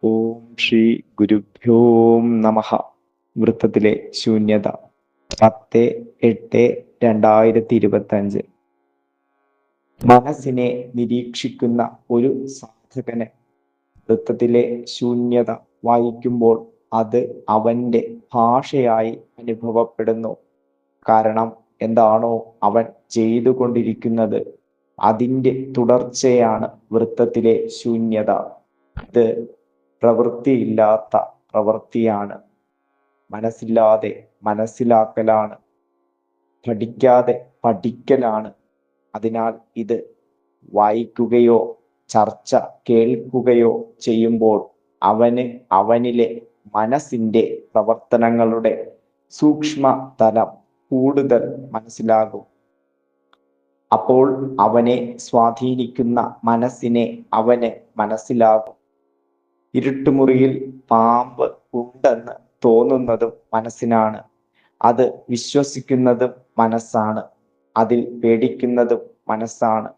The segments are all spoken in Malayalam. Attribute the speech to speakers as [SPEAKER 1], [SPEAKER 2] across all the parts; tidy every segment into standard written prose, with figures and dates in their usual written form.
[SPEAKER 1] ഓം ശ്രീ ഗുരുഭ്യോ നമഃ. വൃത്തത്തിലെ ശൂന്യത 10/8/2025. മനസ്സിനെ നിരീക്ഷിക്കുന്ന ഒരു സാധകന് വൃത്തത്തിലെ ശൂന്യത വായിക്കുമ്പോൾ അത് അവന്റെ ഭാഷയായി അനുഭവപ്പെടുന്നു. കാരണം എന്താണോ അവൻ ചെയ്തുകൊണ്ടിരിക്കുന്നത് അതിൻ്റെ തുടർച്ചയാണ് വൃത്തത്തിലെ ശൂന്യത. ഇത് പ്രവൃത്തിയില്ലാത്ത പ്രവൃത്തിയാണ്. മനസ്സില്ലാതെ മനസ്സിലാക്കലാണ്. പഠിക്കാതെ പഠിക്കലാണ്. അതിനാൽ ഇത് വായിക്കുകയോ ചർച്ച കേൾക്കുകയോ ചെയ്യുമ്പോൾ അവനിലെ മനസ്സിൻ്റെ പ്രവർത്തനങ്ങളുടെ സൂക്ഷ്മ തലം കൂടുതൽ മനസ്സിലാകും. അപ്പോൾ അവനെ സ്വാധീനിക്കുന്ന മനസ്സിനെ അവന് മനസ്സിലാകും. ഇരുട്ടുമുറിയിൽ പാമ്പ് ഉണ്ടെന്ന് തോന്നുന്നതും മനസ്സിനാണ്. അത് വിശ്വസിക്കുന്നതും മനസ്സാണ്. അതിൽ പേടിക്കുന്നതും മനസ്സാണ്.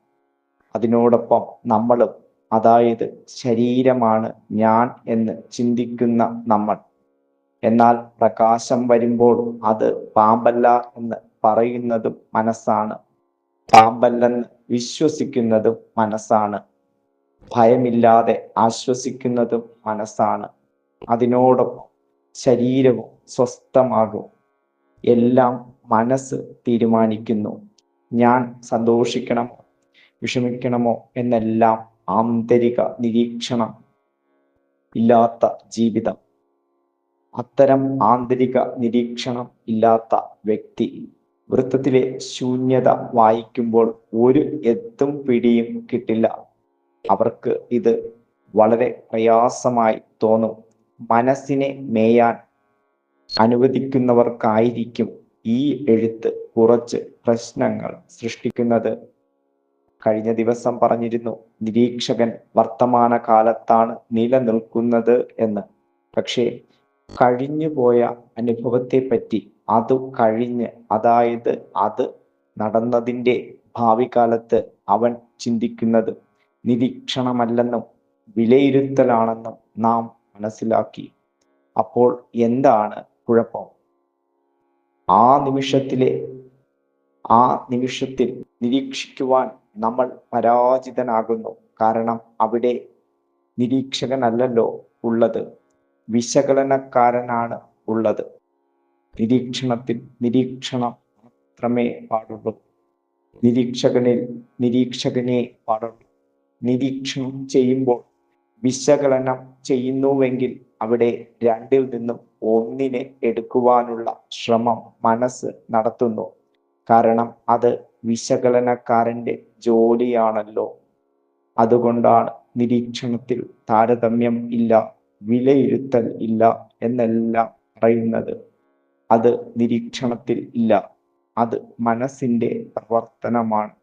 [SPEAKER 1] അതിനോടൊപ്പം നമ്മളും, അതായത് ശരീരമാണ് ഞാൻ എന്ന് ചിന്തിക്കുന്ന നമ്മൾ. എന്നാൽ പ്രകാശം വരുമ്പോൾ അത് പാമ്പല്ല എന്ന് പറയുന്നതും മനസ്സാണ്. പാമ്പല്ലെന്ന് വിശ്വസിക്കുന്നതും മനസ്സാണ്. ഭയമില്ലാതെ ആശ്വസിക്കുന്നതും മനസ്സാണ്. അതിനോടൊപ്പം ശരീരവും സ്വസ്ഥമാകും. എല്ലാം മനസ്സ് തീരുമാനിക്കുന്നു. ഞാൻ സന്തോഷിക്കണമോ വിഷമിക്കണമോ എന്നെല്ലാം ആന്തരിക നിരീക്ഷണം ഇല്ലാത്ത ജീവിതം. അത്തരം ആന്തരിക നിരീക്ഷണം ഇല്ലാത്ത വ്യക്തി വൃത്തത്തിലെ ശൂന്യത വായിക്കുമ്പോൾ ഒരു എത്തും പിടിയും കിട്ടില്ല. അവർക്ക് ഇത് വളരെ പ്രയാസമായി തോന്നും. മനസ്സിനെ മേയാൻ അനുവദിക്കുന്നവർക്കായിരിക്കും ഈ എഴുത്ത് കുറച്ച് പ്രശ്നങ്ങൾ സൃഷ്ടിക്കുന്നത്. കഴിഞ്ഞ ദിവസം പറഞ്ഞിരുന്നു, നിരീക്ഷകൻ വർത്തമാന കാലത്താണ് നിലനിൽക്കുന്നത് എന്ന്. പക്ഷേ കഴിഞ്ഞുപോയ അനുഭവത്തെ പറ്റി അതായത് അത് നടന്നതിൻ്റെ ഭാവി കാലത്ത് അവൻ ചിന്തിക്കുന്നത് നിരീക്ഷണമല്ലെന്നും വിലയിരുത്തലാണെന്നും നാം മനസ്സിലാക്കി. അപ്പോൾ എന്താണ് കുഴപ്പം? ആ നിമിഷത്തിൽ നിരീക്ഷിക്കുവാൻ നമ്മൾ പരാജിതനാകുന്നു. കാരണം അവിടെ നിരീക്ഷകനല്ലല്ലോ ഉള്ളത്, വിശകലനക്കാരനാണ് ഉള്ളത്. നിരീക്ഷണത്തിൽ നിരീക്ഷണം മാത്രമേ പാടുള്ളൂ. നിരീക്ഷകനെ പാടുള്ളൂ. നിരീക്ഷണം ചെയ്യുമ്പോൾ വിശകലനം ചെയ്യുന്നുവെങ്കിൽ അവിടെ രണ്ടിൽ നിന്നും ഒന്നിനെ എടുക്കുവാനുള്ള ശ്രമം മനസ്സ് നടത്തുന്നു. കാരണം അത് വിശകലനക്കാരൻ്റെ ജോലിയാണല്ലോ. അതുകൊണ്ടാണ് നിരീക്ഷണത്തിൽ താരതമ്യം ഇല്ല, വിലയിരുത്തൽ ഇല്ല എന്നെല്ലാം പറയുന്നത്. അത് നിരീക്ഷണത്തിൽ ഇല്ല. അത് മനസ്സിൻ്റെ പ്രവർത്തനമാണ്.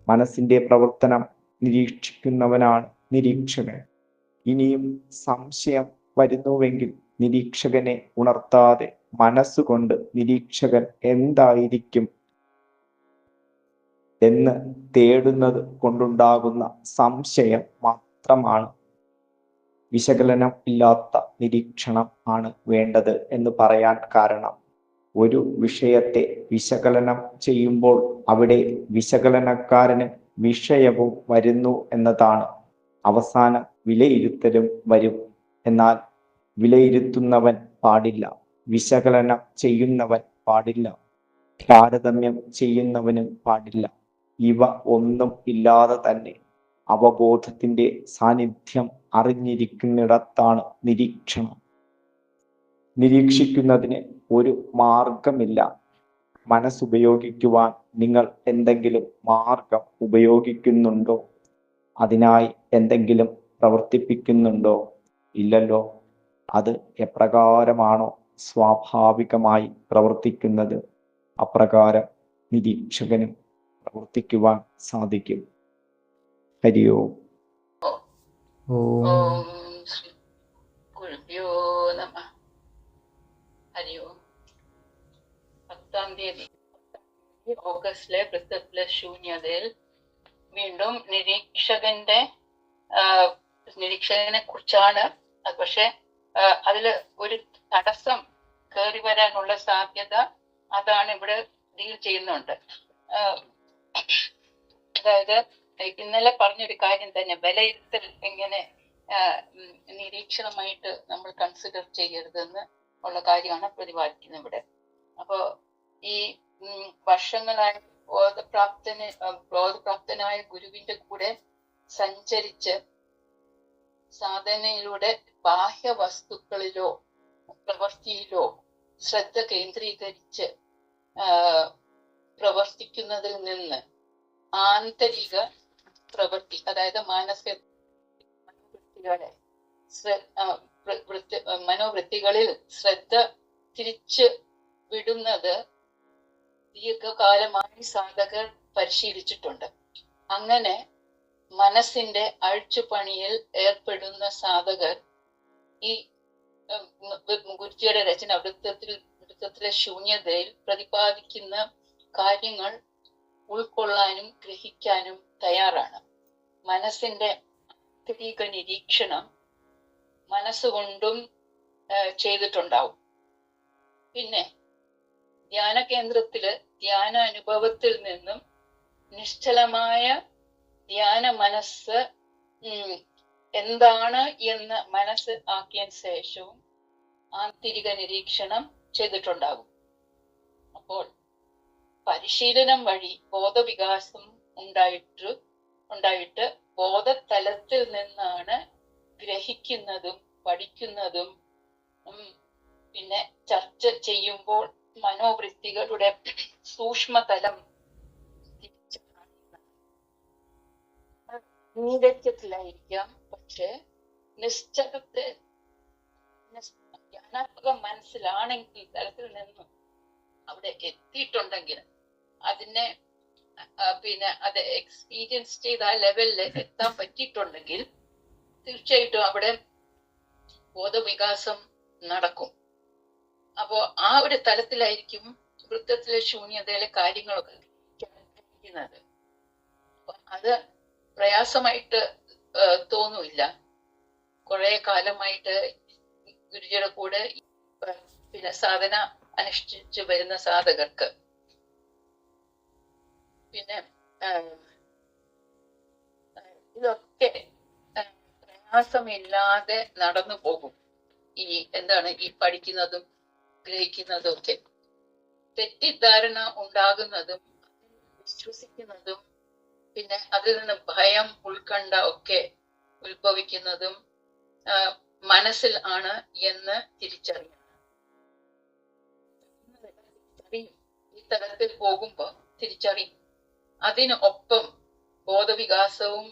[SPEAKER 1] മനസ്സിൻ്റെ പ്രവർത്തനം നിരീക്ഷിക്കുന്നവനാണ് നിരീക്ഷകൻ. ഇനിയും സംശയം വരുന്നുവെങ്കിൽ നിരീക്ഷകനെ ഉണർത്താതെ മനസ്സുകൊണ്ട് നിരീക്ഷകൻ എന്തായിരിക്കും എന്ന് തേടുന്നത് കൊണ്ടുണ്ടാകുന്ന സംശയം മാത്രമാണ്. വിശകലനം ഇല്ലാത്ത നിരീക്ഷണം ആണ് വേണ്ടത് എന്ന് പറയാൻ കാരണം, ഒരു വിഷയത്തെ വിശകലനം ചെയ്യുമ്പോൾ അവിടെ വിശകലനക്കാരന് വിഷയവും വരുന്നു എന്നതാണ്. അവസാനം വിലയിരുത്തലും വരും. എന്നാൽ വിലയിരുത്തുന്നവൻ പാടില്ല, വിശകലനം ചെയ്യുന്നവൻ പാടില്ല, താരതമ്യം ചെയ്യുന്നവനും പാടില്ല. ഇവ ഒന്നും ഇല്ലാതെ തന്നെ അവബോധത്തിന്റെ സാന്നിധ്യം അറിഞ്ഞിരിക്കുന്നിടത്താണ് നിരീക്ഷണം. നിരീക്ഷിക്കുന്നതിന് ഒരു മാർഗമില്ല. മനസ്സുപയോഗിക്കുവാൻ നിങ്ങൾ എന്തെങ്കിലും മാർഗം ഉപയോഗിക്കുന്നുണ്ടോ? അതിനായി എന്തെങ്കിലും പ്രവർത്തിപ്പിക്കുന്നുണ്ടോ? ഇല്ലല്ലോ. അത് എപ്രകാരമാണോ സ്വാഭാവികമായി പ്രവർത്തിക്കുന്നത് അപ്രകാരം നിരീക്ഷകനും പ്രവർത്തിക്കുവാൻ സാധിക്കും. ഹരി ഓം.
[SPEAKER 2] ഓം ശ്രീ ഗുരുഭ്യോ നമഃ. ഹരി ഓം. 10-ാം തീയതി ഓഗസ്റ്റിലെ വൃത്തത്തിലെ ശൂന്യതയിൽ വീണ്ടും നിരീക്ഷകനെ കുറിച്ചാണ് പക്ഷെ അതില് ഒരു തടസ്സം കയറി വരാനുള്ള സാധ്യത അതാണ് ഇവിടെ ഡീൽ ചെയ്യുന്നുണ്ട്. അതായത് ഇന്നലെ പറഞ്ഞൊരു കാര്യം തന്നെ, വിലയിരുത്തൽ എങ്ങനെ നിരീക്ഷണമായിട്ട് നമ്മൾ കൺസിഡർ ചെയ്യരുതെന്ന് ഉള്ള കാര്യമാണ് പ്രതിപാദിക്കുന്നത് ഇവിടെ. അപ്പോ ഈ വർഷങ്ങളായി ബോധപ്രാപ്തനായ ഗുരുവിന്റെ കൂടെ സഞ്ചരിച്ച് സാധനയിലൂടെ ബാഹ്യ വസ്തുക്കളിലോ പ്രവൃത്തിയിലോ ശ്രദ്ധ കേന്ദ്രീകരിച്ച് പ്രവർത്തിക്കുന്നതിൽ നിന്ന് ആന്തരിക പ്രവൃത്തി, അതായത് മാനസിക മനോവൃത്തികളിൽ ശ്രദ്ധ തിരിച്ചു വിടുന്നത് ദീർഘകാലമായി സാധകർ പരിശീലിച്ചിട്ടുണ്ട്. അങ്ങനെ മനസ്സിന്റെ അഴിച്ചുപണിയിൽ ഏർപ്പെടുന്ന സാധകർ ഈ ഗുരുജിയുടെ രചന വൃത്തത്തിലെ ശൂന്യതയിൽ പ്രതിപാദിക്കുന്ന കാര്യങ്ങൾ ഉൾക്കൊള്ളാനും ഗ്രഹിക്കാനും തയ്യാറാണ്. മനസ്സിന്റെ ആന്തരിക നിരീക്ഷണം മനസ്സുകൊണ്ടും ചെയ്തിട്ടുണ്ടാവും. പിന്നെ ധ്യാന കേന്ദ്രത്തില് ധ്യാന അനുഭവത്തിൽ നിന്നും നിശ്ചലമായ ധ്യാന മനസ്സ് എന്താണ് എന്ന് മനസ്സ് ആക്കിയ ശേഷവും ആന്തരിക നിരീക്ഷണം ചെയ്തിട്ടുണ്ടാകും. അപ്പോൾ പരിശീലനം വഴി ബോധവികാസം ഉണ്ടായിട്ട് ബോധതലത്തിൽ നിന്നാണ് ഗ്രഹിക്കുന്നതും പഠിക്കുന്നതും പിന്നെ ചർച്ച ചെയ്യുമ്പോൾ മനോവൃത്തികളുടെ സൂക്ഷ്മതലം നീരജ്യത്തിലായിരിക്കാം. പക്ഷെ ജ്ഞാനാത്മക മനസ്സിലാണെങ്കിൽ തലത്തിൽ നിന്നും അവിടെ എത്തിയിട്ടുണ്ടെങ്കിൽ അതിനെ പിന്നെ അത് എക്സ്പീരിയൻസ് ചെയ്ത് ആ ലെവലിൽ എത്താൻ പറ്റിയിട്ടുണ്ടെങ്കിൽ തീർച്ചയായിട്ടും അവിടെ ബോധവികാസം നടക്കും. അപ്പോ ആ ഒരു തലത്തിലായിരിക്കും വൃത്തത്തിലെ ശൂന്യതയിലെ കാര്യങ്ങളൊക്കെ ഗ്രഹിക്കുന്നത്. അത് പ്രയാസമായിട്ട് തോന്നില്ല. കുറെ കാലമായിട്ട് ഗുരുജിയുടെ കൂടെ പിന്നെ സാധന അനുഷ്ഠിച്ചു വരുന്ന സാധകർക്ക് പിന്നെ ഇതൊക്കെ പ്രയാസമില്ലാതെ നടന്നു പോകും. ഈ ഈ പഠിക്കുന്നതും ഗ്രഹിക്കുന്നതും ഒക്കെ. തെറ്റിദ്ധാരണ ഉണ്ടാകുന്നതും വിശ്വസിക്കുന്നതും പിന്നെ അതിൽ നിന്ന് ഭയം ഉത്കണ്ഠ ഒക്കെ ഉത്ഭവിക്കുന്നതും മനസ്സിൽ ആണ് എന്ന് തിരിച്ചറിയണം. ഈ തലത്തിൽ പോകുമ്പോ തിരിച്ചറിയും. അതിന് ഒപ്പം ബോധവികാസവും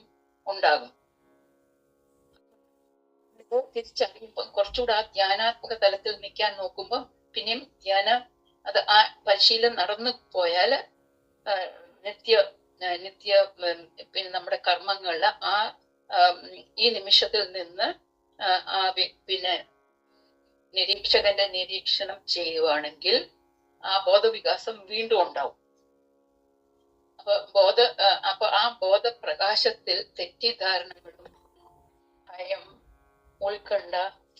[SPEAKER 2] ഉണ്ടാകും. തിരിച്ചറിയുമ്പോൾ കുറച്ചുകൂടെ ആ ധ്യാനാത്മക തലത്തിൽ നിൽക്കാൻ നോക്കുമ്പോൾ പിന്നെയും അത് ആ പരിശീലനം നടന്നു പോയാൽ നിത്യ പിന്നെ നമ്മുടെ കർമ്മങ്ങളില് ഈ നിമിഷത്തിൽ നിന്ന് പിന്നെ നിരീക്ഷകന്റെ നിരീക്ഷണം ചെയ്യുവാണെങ്കിൽ ആ ബോധവികാസം വീണ്ടും ഉണ്ടാവും. അപ്പൊ ആ ബോധപ്രകാശത്തിൽ തെറ്റിദ്ധാരണകളും ഭയം ഉത്കണ്ഠ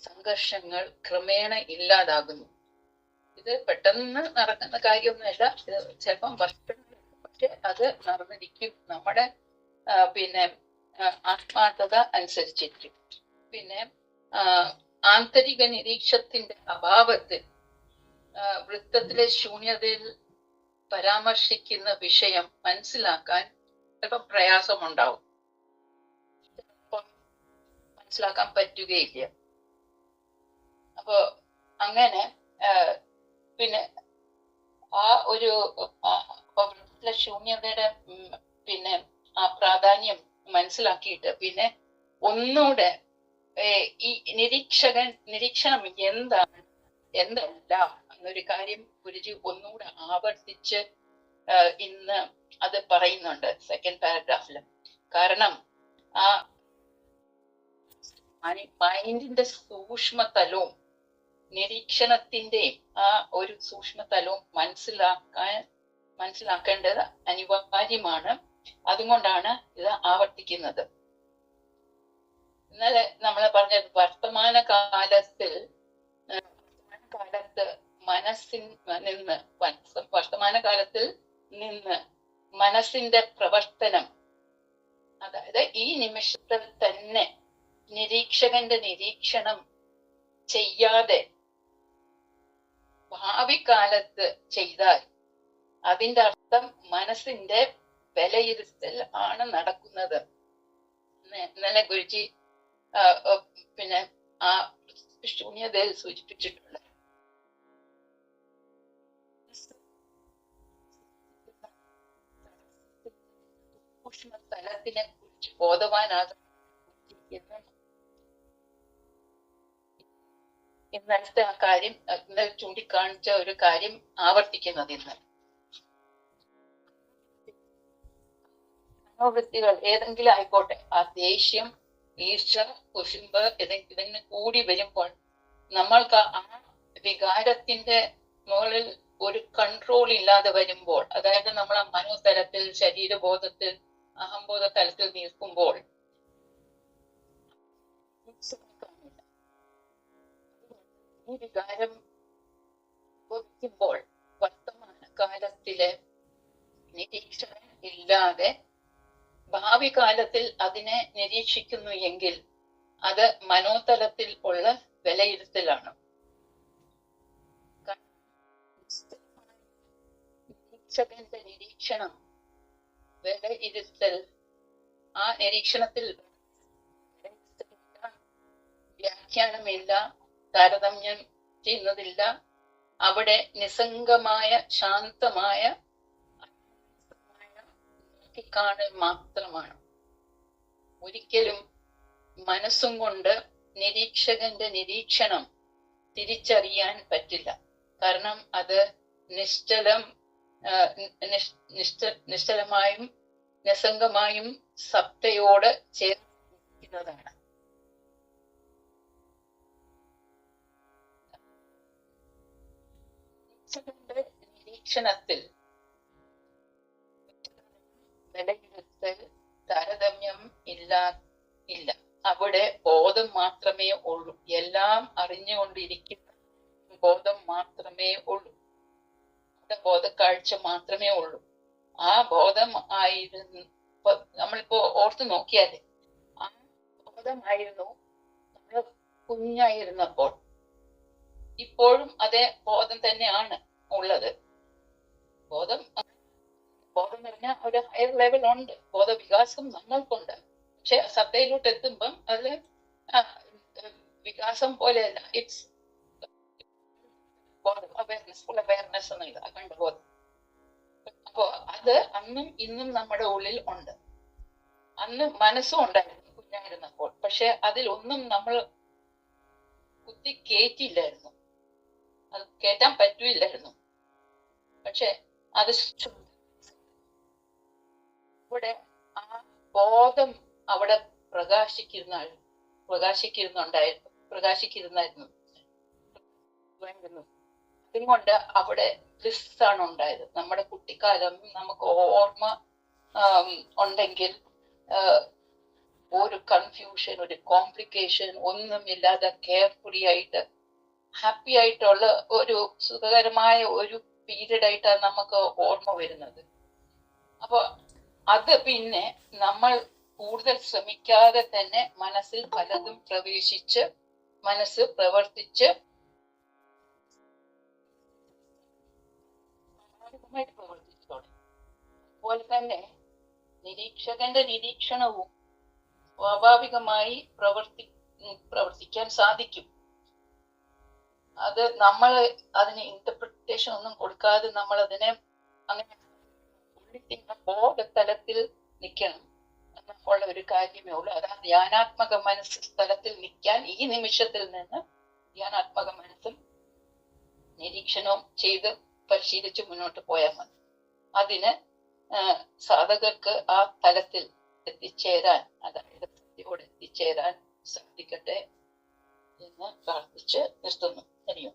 [SPEAKER 2] സംഘർഷങ്ങൾ ക്രമേണ ഇല്ലാതാകുന്നു. ഇത് പെട്ടെന്ന് നടക്കുന്ന കാര്യമൊന്നുമല്ല. ഇത് ചിലപ്പം വർഷങ്ങൾ, പക്ഷെ അത് നടന്നിരിക്കും നമ്മുടെ പിന്നെ ആത്മാർത്ഥത അനുസരിച്ചിരിക്കും. പിന്നെ ആന്തരിക നിരീക്ഷണത്തിന്റെ അഭാവത്തിൽ വൃത്തത്തിലെ ശൂന്യതയിൽ പരാമർശിക്കുന്ന വിഷയം മനസ്സിലാക്കാൻ ചിലപ്പോൾ പ്രയാസമുണ്ടാവും, മനസ്സിലാക്കാൻ പറ്റുകയില്ല. അപ്പോ അങ്ങനെ പിന്നെ ആ ഒരു ശൂന്യതയുടെ പിന്നെ ആ പ്രാധാന്യം മനസ്സിലാക്കിയിട്ട് പിന്നെ ഒന്നുകൂടെ ഈ നിരീക്ഷണം എന്താണ് എന്തല്ല എന്നൊരു കാര്യം ഗുരുജി ഒന്നുകൂടെ ആവർത്തിച്ച് ഇന്ന് അത് പറയുന്നുണ്ട് സെക്കൻഡ് പാരഗ്രാഫില്. കാരണം ആ മൈൻഡിന്റെ സൂക്ഷ്മതലവും നിരീക്ഷണത്തിന്റെ ആ ഒരു സൂക്ഷ്മതലവും മനസ്സിലാക്കേണ്ടത് അനിവാര്യമാണ്. അതുകൊണ്ടാണ് ഇത് ആവർത്തിക്കുന്നത്. ഇന്നലെ നമ്മൾ പറഞ്ഞത് വർത്തമാനകാലത്ത് വർത്തമാനകാലത്തിൽ നിന്ന് മനസ്സിന്റെ പ്രവർത്തനം, അതായത് ഈ നിമിഷത്തിൽ തന്നെ നിരീക്ഷകന്റെ നിരീക്ഷണം ചെയ്യാതെ ഭാവി കാലത്ത് ചെയ്താൽ അതിന്റെ അർത്ഥം മനസ്സിന്റെ വിലയിരുത്തൽ ആണ് നടക്കുന്നത്. ഇന്നലെ ഗുരുജി പിന്നെ ആ ശൂന്യതയിൽ സൂചിപ്പിച്ചിട്ടുണ്ട്. തലത്തിനെ കുറിച്ച് ബോധവാനാകും ഇന്നലത്തെ ആ കാര്യം, ഇന്നലെ ചൂണ്ടിക്കാണിച്ച ഒരു കാര്യം ആവർത്തിക്കുന്നത്. ഇന്ന് മനോവൃത്തികൾ ഏതെങ്കിലും ആയിക്കോട്ടെ, ആ ദേഷ്യം, ഈർഷ, കുശുമ്പ് ഇതിന് കൂടി വരുമ്പോൾ നമ്മൾക്ക് ആ വികാരത്തിന്റെ മുകളിൽ ഒരു കൺട്രോൾ ഇല്ലാതെ വരുമ്പോൾ, അതായത് നമ്മൾ ആ മനോതലത്തിൽ, ശരീരബോധത്തിൽ, അഹംബോധ തലത്തിൽ നിൽക്കുമ്പോൾ ഈ വികാരം ഉപയോഗിക്കുമ്പോൾ വർത്തമാനകാലത്തിലെ നിരീക്ഷണം ഇല്ലാതെ ഭാവി കാലത്തിൽ അതിനെ നിരീക്ഷിക്കുന്നു എങ്കിൽ അത് മനോതലത്തിൽ ഉള്ള വിലയിരുത്തലാണ്. നിരീക്ഷകന്റെ നിരീക്ഷണം, വിലയിരുത്തൽ, ആ നിരീക്ഷണത്തിൽ വ്യാഖ്യാനമില്ല, താരതമ്യം ചെയ്യുന്നതില്ല. അവിടെ നിസ്സംഗമായ ശാന്തമായ കാണൽ മാത്രമാണ്. ഒരിക്കലും മനസ്സും കൊണ്ട് നിരീക്ഷകന്റെ നിരീക്ഷണം തിരിച്ചറിയാൻ പറ്റില്ല. കാരണം അത് നിശ്ചലമായും നിസ്സംഗമായും സത്തയോട് ചേർന്നതാണ്. നിരീക്ഷണത്തിൽ വിലയിരുത്തൽ, താരതമ്യം ഇല്ല. അവിടെ ബോധം മാത്രമേ ഉള്ളൂ. എല്ലാം അറിഞ്ഞുകൊണ്ടിരിക്കുന്ന ബോധം മാത്രമേ ഉള്ളൂ. അവിടെ ബോധക്കാഴ്ച മാത്രമേ ഉള്ളൂ. ആ ബോധം ആയിരുന്നു, നമ്മളിപ്പോ ഓർത്ത് നോക്കിയാല് ആ ബോധമായിരുന്നു നമ്മൾ കുഞ്ഞായിരുന്നപ്പോൾ. ഇപ്പോഴും അതേ ബോധം തന്നെയാണ് ഉള്ളത്. ബോധം എന്ന് പറഞ്ഞാൽ ഒരു ഹയർ ലെവൽ ഉണ്ട്, ബോധവികാസം നമ്മൾക്കുണ്ട്. പക്ഷെ സത്തയിലോട്ട് എത്തുമ്പം അത് വികാസം പോലെയല്ല, ഇറ്റ്സ് അവയർനെസ്, ഫുൾ അവയർനെസ് എന്നില്ല, അഖണ്ഡ ബോധം. അപ്പോ അത് അന്നും ഇന്നും നമ്മുടെ ഉള്ളിൽ ഉണ്ട്. അന്ന് മനസ്സും ഉണ്ടായിരുന്നു കുഞ്ഞായിരുന്നപ്പോൾ, പക്ഷെ അതിലൊന്നും നമ്മൾ കുത്തി കേറ്റില്ലായിരുന്നു, അത് കേറ്റാൻ പറ്റൂല്ലായിരുന്നു. പക്ഷെ അത് ഇവിടെ ആ ബോധം അവിടെ പ്രകാശിക്കുന്നുണ്ടായിരുന്നു. അതുകൊണ്ട് അവിടെ ബ്ലിസ് ആണ് ഉണ്ടായത്. നമ്മുടെ കുട്ടിക്കാലം നമുക്ക് ഓർമ്മ ഉണ്ടെങ്കിൽ ഒരു കൺഫ്യൂഷൻ, ഒരു കോംപ്ലിക്കേഷൻ ഒന്നുമില്ലാതെ കെയർഫുള്ളി ആയിട്ട് ഹാപ്പി ആയിട്ടുള്ള ഒരു സുഖകരമായ ഒരു പീരീഡ് ആയിട്ടാണ് നമുക്ക് ഓർമ്മ വരുന്നത്. അപ്പൊ അത് പിന്നെ നമ്മൾ കൂടുതൽ ശ്രമിക്കാതെ തന്നെ മനസ്സിൽ പലതും പ്രവേശിച്ച് മനസ്സ് പ്രവർത്തിച്ച് പ്രവർത്തിച്ചു തുടങ്ങി. അതുപോലെ തന്നെ നിരീക്ഷകന്റെ നിരീക്ഷണവും സ്വാഭാവികമായി പ്രവർത്തിക്കാൻ സാധിക്കും. അത് നമ്മൾ അതിന് ഇന്റർപ്രിട്ടേഷൻ ഒന്നും കൊടുക്കാതെ നമ്മൾ അതിനെ അങ്ങനെ ബോധതലത്തിൽ നിൽക്കണം എന്നുള്ള ഒരു കാര്യമേ ഉള്ളൂ. അതായത് ധ്യാനാത്മക മനസ്സ് സ്ഥലത്തിൽ നിൽക്കാൻ ഈ നിമിഷത്തിൽ നിന്ന് ധ്യാനാത്മക മനസ്സും നിരീക്ഷണവും ചെയ്ത് പരിശീലിച്ച് മുന്നോട്ട് പോയാൽ മതി. അതിന് സാധകർക്ക് ആ തലത്തിൽ എത്തിച്ചേരാൻ, അതായത് സത്യയോട് എത്തിച്ചേരാൻ സാധിക്കട്ടെ എന്ന് പ്രാർത്ഥിച്ച് നിർത്തുന്നു. അറിയോ?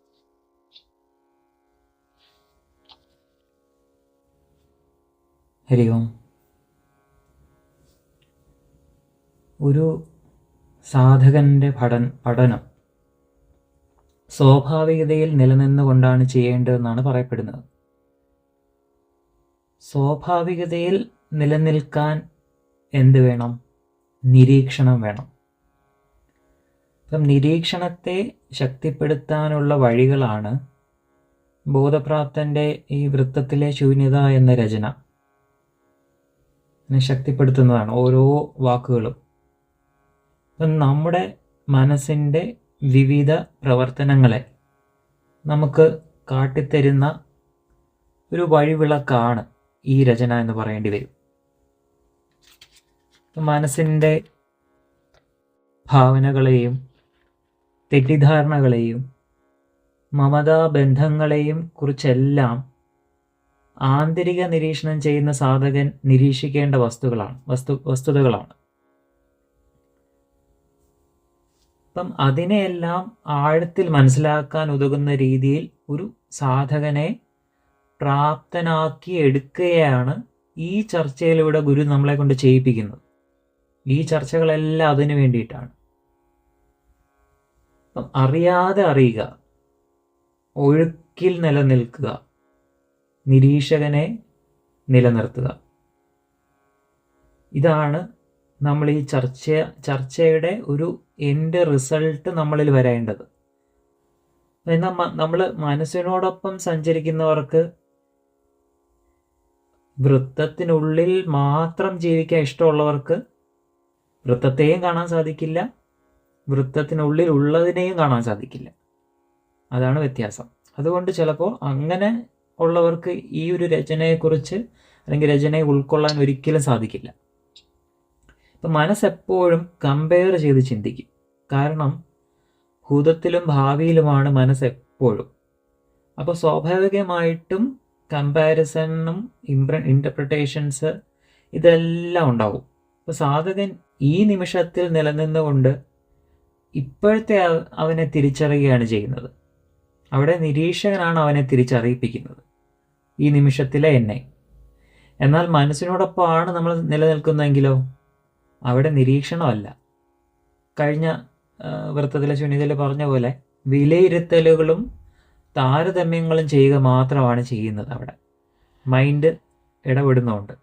[SPEAKER 3] ഹരി ഓം. ഒരു സാധകൻ്റെ പഠനം സ്വാഭാവികതയിൽ നിലനിന്നുകൊണ്ടാണ് ചെയ്യേണ്ടതെന്നാണ് പറയപ്പെടുന്നത്. സ്വാഭാവികതയിൽ നിലനിൽക്കാൻ എന്ത് വേണം? നിരീക്ഷണം വേണം. അപ്പം നിരീക്ഷണത്തെ ശക്തിപ്പെടുത്താനുള്ള വഴികളാണ് ബോധപ്രാപ്തൻ്റെ ഈ വൃത്തത്തിലെ ശൂന്യത എന്ന രചന ശക്തിപ്പെടുത്തുന്നതാണ് ഓരോ വാക്കുകളും. അപ്പം നമ്മുടെ മനസ്സിൻ്റെ വിവിധ പ്രവർത്തനങ്ങളെ നമുക്ക് കാട്ടിത്തരുന്ന ഒരു വഴിവിളക്കാണ് ഈ രചന എന്ന് പറയേണ്ടി വരും. മനസ്സിൻ്റെ ഭാവനകളെയും തെറ്റിദ്ധാരണകളെയും മമതാബന്ധങ്ങളെയും കുറിച്ചെല്ലാം ആന്തരിക നിരീക്ഷണം ചെയ്യുന്ന സാധകൻ നിരീക്ഷിക്കേണ്ട വസ്തുതകളാണ്. അപ്പം അതിനെയെല്ലാം ആഴത്തിൽ മനസ്സിലാക്കാൻ ഉതകുന്ന രീതിയിൽ ഒരു സാധകനെ പ്രാപ്തനാക്കി എടുക്കുകയാണ് ഈ ചർച്ചയിലൂടെ ഗുരു നമ്മളെ കൊണ്ട് ചെയ്യിപ്പിക്കുന്നത്. ഈ ചർച്ചകളെല്ലാം അതിനു വേണ്ടിയിട്ടാണ്. അപ്പം അറിയാതെ അറിയുക, ഒഴുക്കിൽ നിലനിൽക്കുക, നിരീക്ഷകനെ നിലനിർത്തുക. ഇതാണ് നമ്മൾ ഈ ചർച്ചയുടെ ഒരു എൻഡ് റിസൾട്ട് നമ്മളിൽ വരേണ്ടത്. എന്നാൽ നമ്മൾ മനസ്സിനോടൊപ്പം സഞ്ചരിക്കുന്നവർക്ക് വൃത്തത്തിനുള്ളിൽ മാത്രം ജീവിക്കാൻ ഇഷ്ടമുള്ളവർക്ക് വൃത്തത്തെയും കാണാൻ സാധിക്കില്ല, വൃത്തത്തിനുള്ളിൽ ഉള്ളതിനെയും കാണാൻ സാധിക്കില്ല. അതാണ് വ്യത്യാസം. അതുകൊണ്ട് ചിലപ്പോൾ അങ്ങനെ ഉള്ളവർക്ക് ഈ ഒരു രചനയെക്കുറിച്ച് അല്ലെങ്കിൽ രചനയെ ഉൾക്കൊള്ളാൻ ഒരിക്കലും സാധിക്കില്ല. ഇപ്പം മനസ്സെപ്പോഴും കമ്പയർ ചെയ്ത് ചിന്തിക്കും. കാരണം ഭൂതത്തിലും ഭാവിയിലുമാണ് മനസ്സെപ്പോഴും. അപ്പോൾ സ്വാഭാവികമായിട്ടും കമ്പാരിസണും ഇൻ്റർപ്രിട്ടേഷൻസ് ഇതെല്ലാം ഉണ്ടാവും. അപ്പോൾ സാധകൻ ഈ നിമിഷത്തിൽ നിലനിന്നുകൊണ്ട് ഇപ്പോഴത്തെ അവനെ തിരിച്ചറിയുകയാണ് ചെയ്യുന്നത്. അവിടെ നിരീക്ഷകനാണ് അവനെ തിരിച്ചറിയിപ്പിക്കുന്നത്, ഈ നിമിഷത്തിലെ എന്നെ. എന്നാൽ മനസ്സിനോടൊപ്പമാണ് നമ്മൾ നിലനിൽക്കുന്നതെങ്കിലോ അവിടെ നിരീക്ഷണമല്ല. കഴിഞ്ഞ വൃത്തത്തിലെ ശൂന്യതയിൽ പറഞ്ഞ പോലെ വിലയിരുത്തലുകളും താരതമ്യങ്ങളും ചെയ്യുക മാത്രമാണ് ചെയ്യുന്നത്. അവിടെ മൈൻഡ് ഇടപെടുന്നുണ്ട്.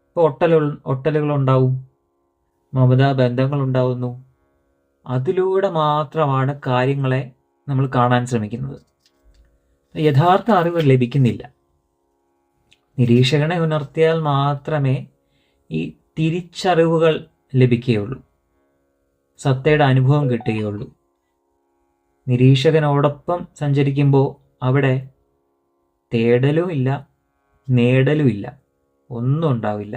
[SPEAKER 3] ഇപ്പോൾ ഒട്ടലുകളുണ്ടാവും, മമതാബന്ധങ്ങളുണ്ടാവുന്നു. അതിലൂടെ മാത്രമാണ് കാര്യങ്ങളെ നമ്മൾ കാണാൻ ശ്രമിക്കുന്നത്. യഥാർത്ഥ അറിവ് ലഭിക്കുന്നില്ല. നിരീക്ഷകനെ ഉണർത്തിയാൽ മാത്രമേ ഈ തിരിച്ചറിവുകൾ ലഭിക്കുകയുള്ളൂ, സത്തയുടെ അനുഭവം കിട്ടുകയുള്ളൂ. നിരീക്ഷകനോടൊപ്പം സഞ്ചരിക്കുമ്പോൾ അവിടെ തേടലുമില്ല, നേടലുമില്ല, ഒന്നും ഉണ്ടാവില്ല.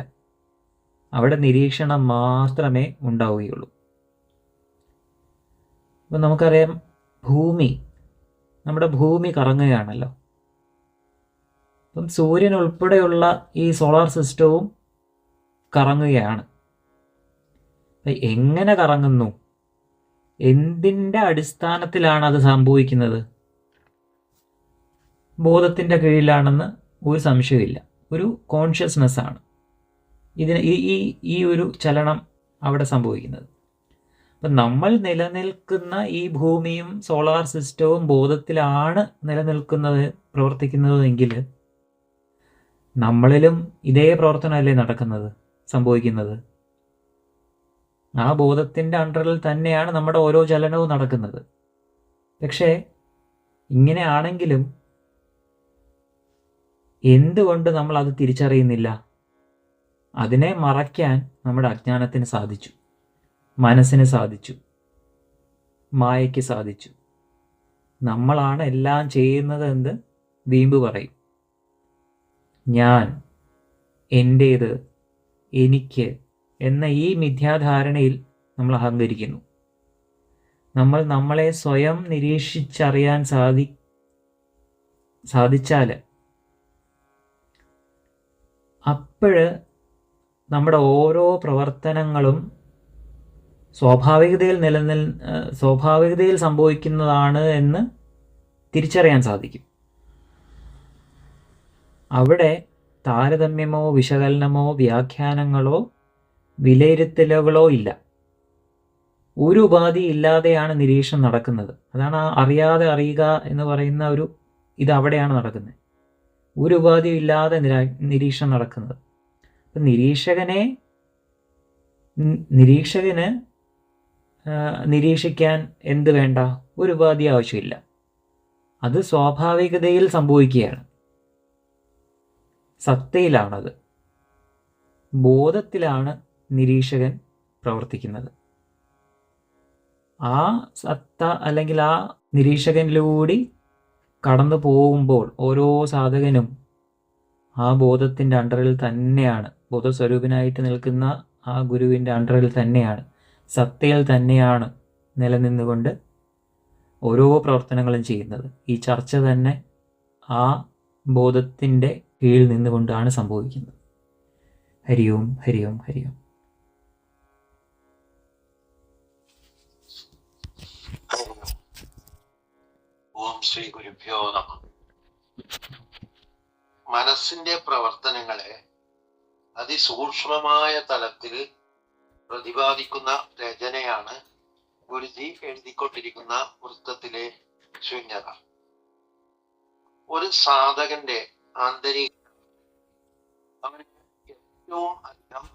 [SPEAKER 3] അവിടെ നിരീക്ഷണം മാത്രമേ ഉണ്ടാവുകയുള്ളൂ. അപ്പം നമുക്കറിയാം, നമ്മുടെ ഭൂമി കറങ്ങുകയാണല്ലോ. അപ്പം സൂര്യൻ ഉൾപ്പെടെയുള്ള ഈ സോളാർ സിസ്റ്റവും കറങ്ങുകയാണ്. എങ്ങനെ കറങ്ങുന്നു? എന്തിൻ്റെ അടിസ്ഥാനത്തിലാണ് അത് സംഭവിക്കുന്നത്? ബോധത്തിൻ്റെ കീഴിലാണെന്ന് ഒരു സംശയമില്ല. ഒരു കോൺഷ്യസ്നെസ് ആണ് ഇതിന് ഈ ഒരു ചലനം അവിടെ സംഭവിക്കുന്നത്. അപ്പം നമ്മൾ നിലനിൽക്കുന്ന ഈ ഭൂമിയും സോളാർ സിസ്റ്റവും ബോധത്തിലാണ് നിലനിൽക്കുന്നത്, പ്രവർത്തിക്കുന്നതെങ്കിൽ നമ്മളിലും ഇതേ പ്രവർത്തനമല്ലേ സംഭവിക്കുന്നത്. ആ ബോധത്തിൻ്റെ അണ്ടറിൽ തന്നെയാണ് നമ്മുടെ ഓരോ ചലനവും നടക്കുന്നത്. പക്ഷേ ഇങ്ങനെയാണെങ്കിലും എന്തുകൊണ്ട് നമ്മൾ അത് തിരിച്ചറിയുന്നില്ല? അതിനെ മറയ്ക്കാൻ നമ്മുടെ അജ്ഞാനത്തിന് സാധിച്ചു, മനസ്സിന് സാധിച്ചു, മായയ്ക്ക് സാധിച്ചു. നമ്മളാണ് എല്ലാം ചെയ്യുന്നത് എന്ന് വീമ്പ് പറയും. ഞാൻ, എൻ്റേത്, എനിക്ക് എന്ന ഈ മിഥ്യാധാരണയിൽ നമ്മൾ അഹങ്കരിക്കുന്നു. നമ്മൾ നമ്മളെ സ്വയം നിരീക്ഷിച്ചറിയാൻ സാധിച്ചാൽ അപ്പോഴ് നമ്മുടെ ഓരോ പ്രവർത്തനങ്ങളും സ്വാഭാവികതയിൽ സംഭവിക്കുന്നതാണ് എന്ന് തിരിച്ചറിയാൻ സാധിക്കും. അവിടെ താരതമ്യമോ വിശകലനമോ വ്യാഖ്യാനങ്ങളോ വിലയിരുത്തലുകളോ ഇല്ല. ഒരു ഉപാധി ഇല്ലാതെയാണ് നിരീക്ഷണം നടക്കുന്നത്. അതാണ് ആ അറിയാതെ അറിയുക എന്ന് പറയുന്ന ഒരു ഇത് അവിടെയാണ് നടക്കുന്നത്. ഒരു ഉപാധിയും ഇല്ലാതെ നിരീക്ഷണം നടക്കുന്നത്. അപ്പം നിരീക്ഷകന് നിരീക്ഷിക്കാൻ എന്ത് വേണ്ട? ഒരു ഉപാധി ആവശ്യമില്ല. അത് സ്വാഭാവികതയിൽ സംഭവിക്കുകയാണ്. സത്തയിലാണത്. ബോധത്തിലാണ് നിരീക്ഷകൻ പ്രവർത്തിക്കുന്നത്. ആ സത്ത അല്ലെങ്കിൽ ആ നിരീക്ഷകനിലൂടെ കടന്നു പോകുമ്പോൾ ഓരോ സാധകനും ആ ബോധത്തിൻ്റെ അണ്ടറിൽ തന്നെയാണ്, ബോധസ്വരൂപനായിട്ട് നിൽക്കുന്ന ആ ഗുരുവിൻ്റെ അണ്ടറിൽ തന്നെയാണ്, സത്തയിൽ തന്നെയാണ് നിലനിന്നുകൊണ്ട് ഓരോ പ്രവർത്തനങ്ങളും ചെയ്യുന്നത്. ഈ ചർച്ച തന്നെ ആ ബോധത്തിൻ്റെ കീഴിൽ നിന്നുകൊണ്ടാണ് സംഭവിക്കുന്നത്. ഹരി ഓം, ഹരി ഓം, ഹരി ഓം.
[SPEAKER 4] ഓം ശ്രീ ഗുരുഭ്യോ നമഃ. മനസ്സിന്റെ പ്രവർത്തനങ്ങളെ അതിസൂക്ഷ്മമായ തലത്തിൽ പ്രതിപാദിക്കുന്ന രചനയാണ് ഗുരുജി എഴുതിക്കൊണ്ടിരിക്കുന്ന വൃത്തത്തിലെ ശൂന്യത. ഒരു സാധകന്റെ ആന്തരിക അവന് ഏറ്റവും അധികം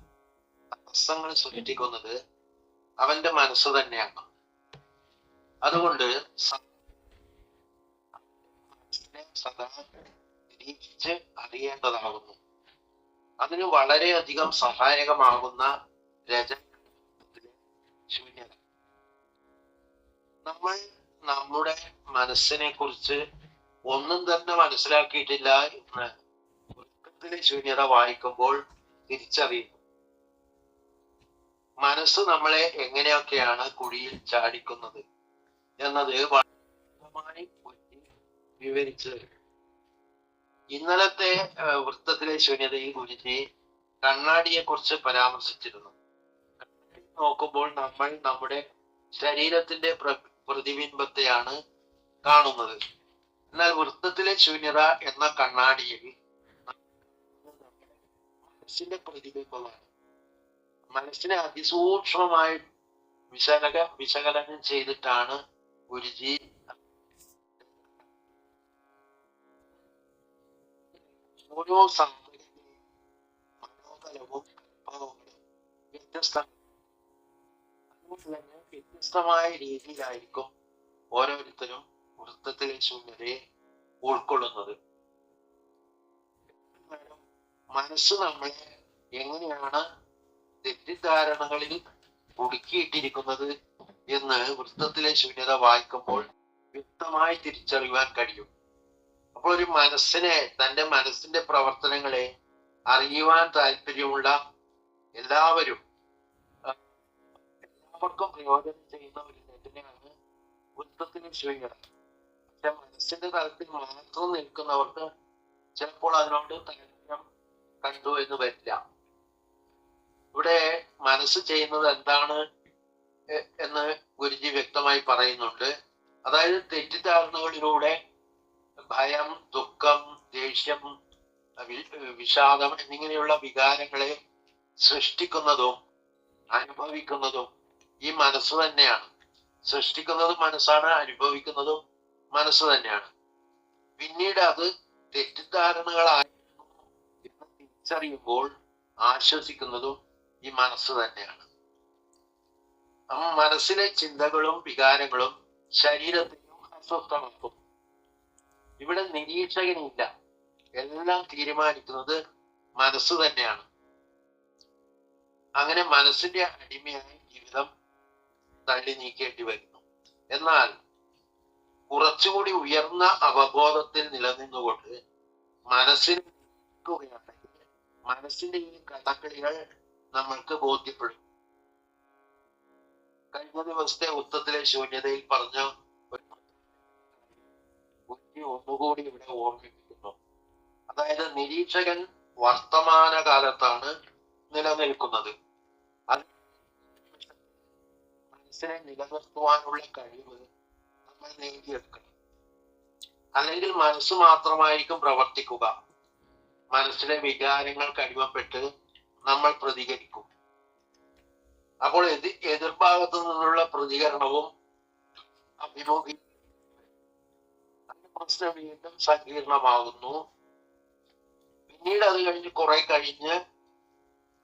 [SPEAKER 4] തടസ്സങ്ങൾ സൃഷ്ടിക്കുന്നത് അവന്റെ മനസ്സ് തന്നെയാണ്. അതുകൊണ്ട് മനസ്സിനെ സദാ നിരീക്ഷിച്ച് അറിയേണ്ടതാകുന്നു. അതിന് വളരെയധികം സഹായകമാകുന്ന രചന ശൂന്യത. നമ്മൾ നമ്മുടെ മനസ്സിനെ കുറിച്ച് ഒന്നും തന്നെ മനസ്സിലാക്കിയിട്ടില്ല എന്ന് വൃത്തത്തിലെ ശൂന്യത വായിക്കുമ്പോൾ തിരിച്ചറിയുന്നു. മനസ്സ് നമ്മളെ എങ്ങനെയൊക്കെയാണ് കുഴിയിൽ ചാടിക്കുന്നത് എന്നത് വളരെ വിവരിച്ചു തരും. ഇന്നലത്തെ വൃത്തത്തിലെ ശൂന്യതയിൽ ഗുരുജി കണ്ണാടിയെ കുറിച്ച് പരാമർശിച്ചിരുന്നു. കണ്ണാടി നോക്കുമ്പോൾ നമ്മൾ നമ്മുടെ ശരീരത്തിന്റെ പ്രതിബിംബത്തെയാണ് കാണുന്നത്. എന്നാൽ വൃത്തത്തിലെ ശൂന്യത എന്ന കണ്ണാടിയിൽ മനസ്സിന്റെ പ്രതിബിംബമാണ്. മനസ്സിനെ അതിസൂക്ഷ്മമായി വിശകലനം ചെയ്തിട്ടാണ് ഗുരുജി ഓരോ സാധനത്തിന്റെയും മനോബലവും ഭാവങ്ങളും വ്യത്യസ്തമാണ്. അതുകൊണ്ട് തന്നെ വ്യത്യസ്തമായ രീതിയിലായിരിക്കും ഓരോരുത്തരും വൃത്തത്തിലെ ശൂന്യതയെ ഉൾക്കൊള്ളുന്നത്. മനസ്സ് നമ്മളെ എങ്ങനെയാണ് തെറ്റിദ്ധാരണകളിൽ കുടുക്കിയിട്ടിരിക്കുന്നത് എന്ന് വൃത്തത്തിലെ ശൂന്യത വായിക്കുമ്പോൾ വ്യക്തമായി തിരിച്ചറിയുവാൻ കഴിയും. അപ്പോൾ ഒരു മനസ്സിനെ, തന്റെ മനസ്സിന്റെ പ്രവർത്തനങ്ങളെ അറിയുവാൻ താല്പര്യമുള്ള എല്ലാവർക്കും പ്രയോജനം ചെയ്യുന്ന ഒരു രചനയാണ് വൃത്തത്തിലെ ശൂന്യത. പക്ഷെ മനസ്സിന്റെ തലത്തിൽ മാത്രം നിൽക്കുന്നവർക്ക് ചിലപ്പോൾ അതിനോട് താല്പര്യം കണ്ടു എന്ന് വരില്ല. ഇവിടെ മനസ്സ് ചെയ്യുന്നത് എന്താണ് എന്ന് ഗുരുജി വ്യക്തമായി പറയുന്നുണ്ട്. അതായത് തെറ്റിദ്ധാരണകളിലൂടെ ഭയം, ദുഃഖം, ദേഷ്യം, വിഷാദം എന്നിങ്ങനെയുള്ള വികാരങ്ങളെ സൃഷ്ടിക്കുന്നതും അനുഭവിക്കുന്നതും ഈ മനസ്സ് തന്നെയാണ്. സൃഷ്ടിക്കുന്നതും മനസ്സാണ്, അനുഭവിക്കുന്നതും മനസ്സ് തന്നെയാണ്. പിന്നീട് അത് തെറ്റിദ്ധാരണകളായിരുന്നു എന്ന് തിരിച്ചറിയുമ്പോൾ ആശ്വസിക്കുന്നതും ഈ മനസ്സ് തന്നെയാണ്. മനസ്സിലെ ചിന്തകളും വികാരങ്ങളും ശരീരത്തെയും അസ്വസ്ഥമാക്കും. ഇവിടെ നിരീക്ഷകനില്ല, എല്ലാം തീരുമാനിക്കുന്നത് മനസ്സ് തന്നെയാണ്. അങ്ങനെ മനസ്സിന്റെ അടിമയായി ജീവിതം തള്ളി നീക്കേണ്ടി വരുന്നു. എന്നാൽ കുറച്ചുകൂടി ഉയർന്ന അവബോധത്തിൽ നിലനിന്നുകൊണ്ട് മനസ്സിലാണെങ്കിൽ മനസ്സിന്റെ ഈ കഥകളികൾ നമ്മൾക്ക് ബോധ്യപ്പെടും. കഴിഞ്ഞ ദിവസത്തെ വൃത്തത്തിലെ ശൂന്യതയിൽ പറഞ്ഞ ഒന്നുകൂടി ഇവിടെ ഓർമ്മിപ്പിക്കുന്നു. അതായത് നിരീക്ഷകൻ വർത്തമാനകാലത്താണ് നിലനിൽക്കുന്നത്. അത് മനസ്സിനെ നിലനിർത്തുവാനുള്ള കഴിവ് നമ്മൾ നേടിയെടുക്കണം. അല്ലെങ്കിൽ മനസ്സ് മാത്രമായിരിക്കും പ്രവർത്തിക്കുക. മനസ്സിലെ വികാരങ്ങൾക്ക് അടിമപ്പെട്ട് നമ്മൾ പ്രതികരിക്കും. അപ്പോൾ എതിർഭാഗത്തു നിന്നുള്ള പ്രതികരണവും അഭിമുഖീ പ്രശ്നം വീണ്ടും സങ്കീർണമാകുന്നു. പിന്നീട് അത് കഴിഞ്ഞ് കുറെ കഴിഞ്ഞ്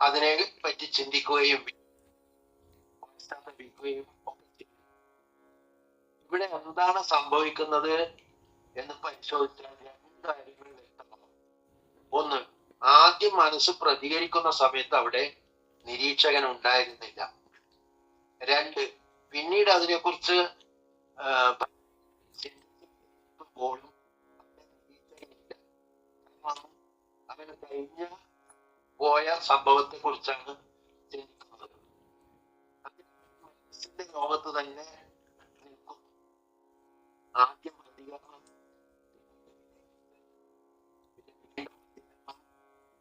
[SPEAKER 4] അതിനെ പറ്റി ചിന്തിക്കുകയും പശ്ചാത്തപിക്കുകയും ഒക്കെ ചെയ്യും. ഇവിടെ എന്താണ് സംഭവിക്കുന്നത് എന്ന് പരിശോധിച്ചാൽ രണ്ട് കാര്യങ്ങൾ വ്യക്തമാകും. ഒന്ന്, ആദ്യം മനസ്സ് പ്രതികരിക്കുന്ന സമയത്ത് അവിടെ നിരീക്ഷകൻ ഉണ്ടായിരുന്നില്ല. രണ്ട്, പിന്നീട് അതിനെക്കുറിച്ച് ചിന്തിക്കുമ്പോഴും നിരീക്ഷകനില്ല. അവന് കഴിഞ്ഞ പോയ സംഭവത്തെ കുറിച്ചാണ് ചിന്തിക്കുന്നത്. മനസ്സിന്റെ ലോകത്ത് തന്നെ നിൽക്കും. ആദ്യം പ്രതികരണം,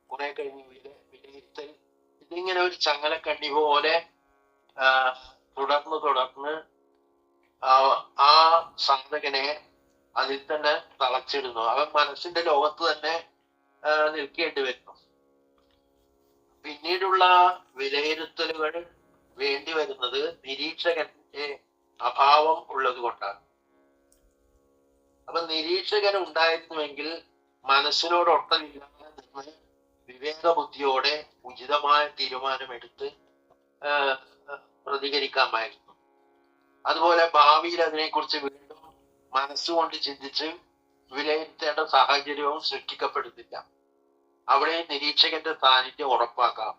[SPEAKER 4] കുറെ കഴിഞ്ഞ് വിലയിരുത്തൽ. ഇതിങ്ങനെ ഒരു ചങ്ങലക്കണ്ണി പോലെ തുടർന്ന് ആ സാധകനെ അതിൽ തന്നെ തളച്ചിടുന്നു. അവൻ മനസ്സിന്റെ ലോകത്ത് തന്നെ നിൽക്കേണ്ടി വരുന്നു. പിന്നീടുള്ള വിലയിരുത്തലുകൾ വേണ്ടി വരുന്നത് നിരീക്ഷകന്റെ അഭാവം ഉള്ളത് കൊണ്ടാണ്. അപ്പൊ നിരീക്ഷകൻ ഉണ്ടായിരുന്നുവെങ്കിൽ മനസ്സിനോടൊട്ടമില്ലാതെ നിന്ന് വിവേകബുദ്ധിയോടെ ഉചിതമായ തീരുമാനമെടുത്ത് പ്രതികരിക്കാമായിരുന്നു. അതുപോലെ ഭാവിയിൽ അതിനെക്കുറിച്ച് വീണ്ടും മനസ്സുകൊണ്ട് ചിന്തിച്ച് വിലയിരുത്തേണ്ട സാഹചര്യവും സൃഷ്ടിക്കപ്പെടുന്നില്ല. അവിടെ നിരീക്ഷകന്റെ സാന്നിധ്യം ഉറപ്പാക്കാം.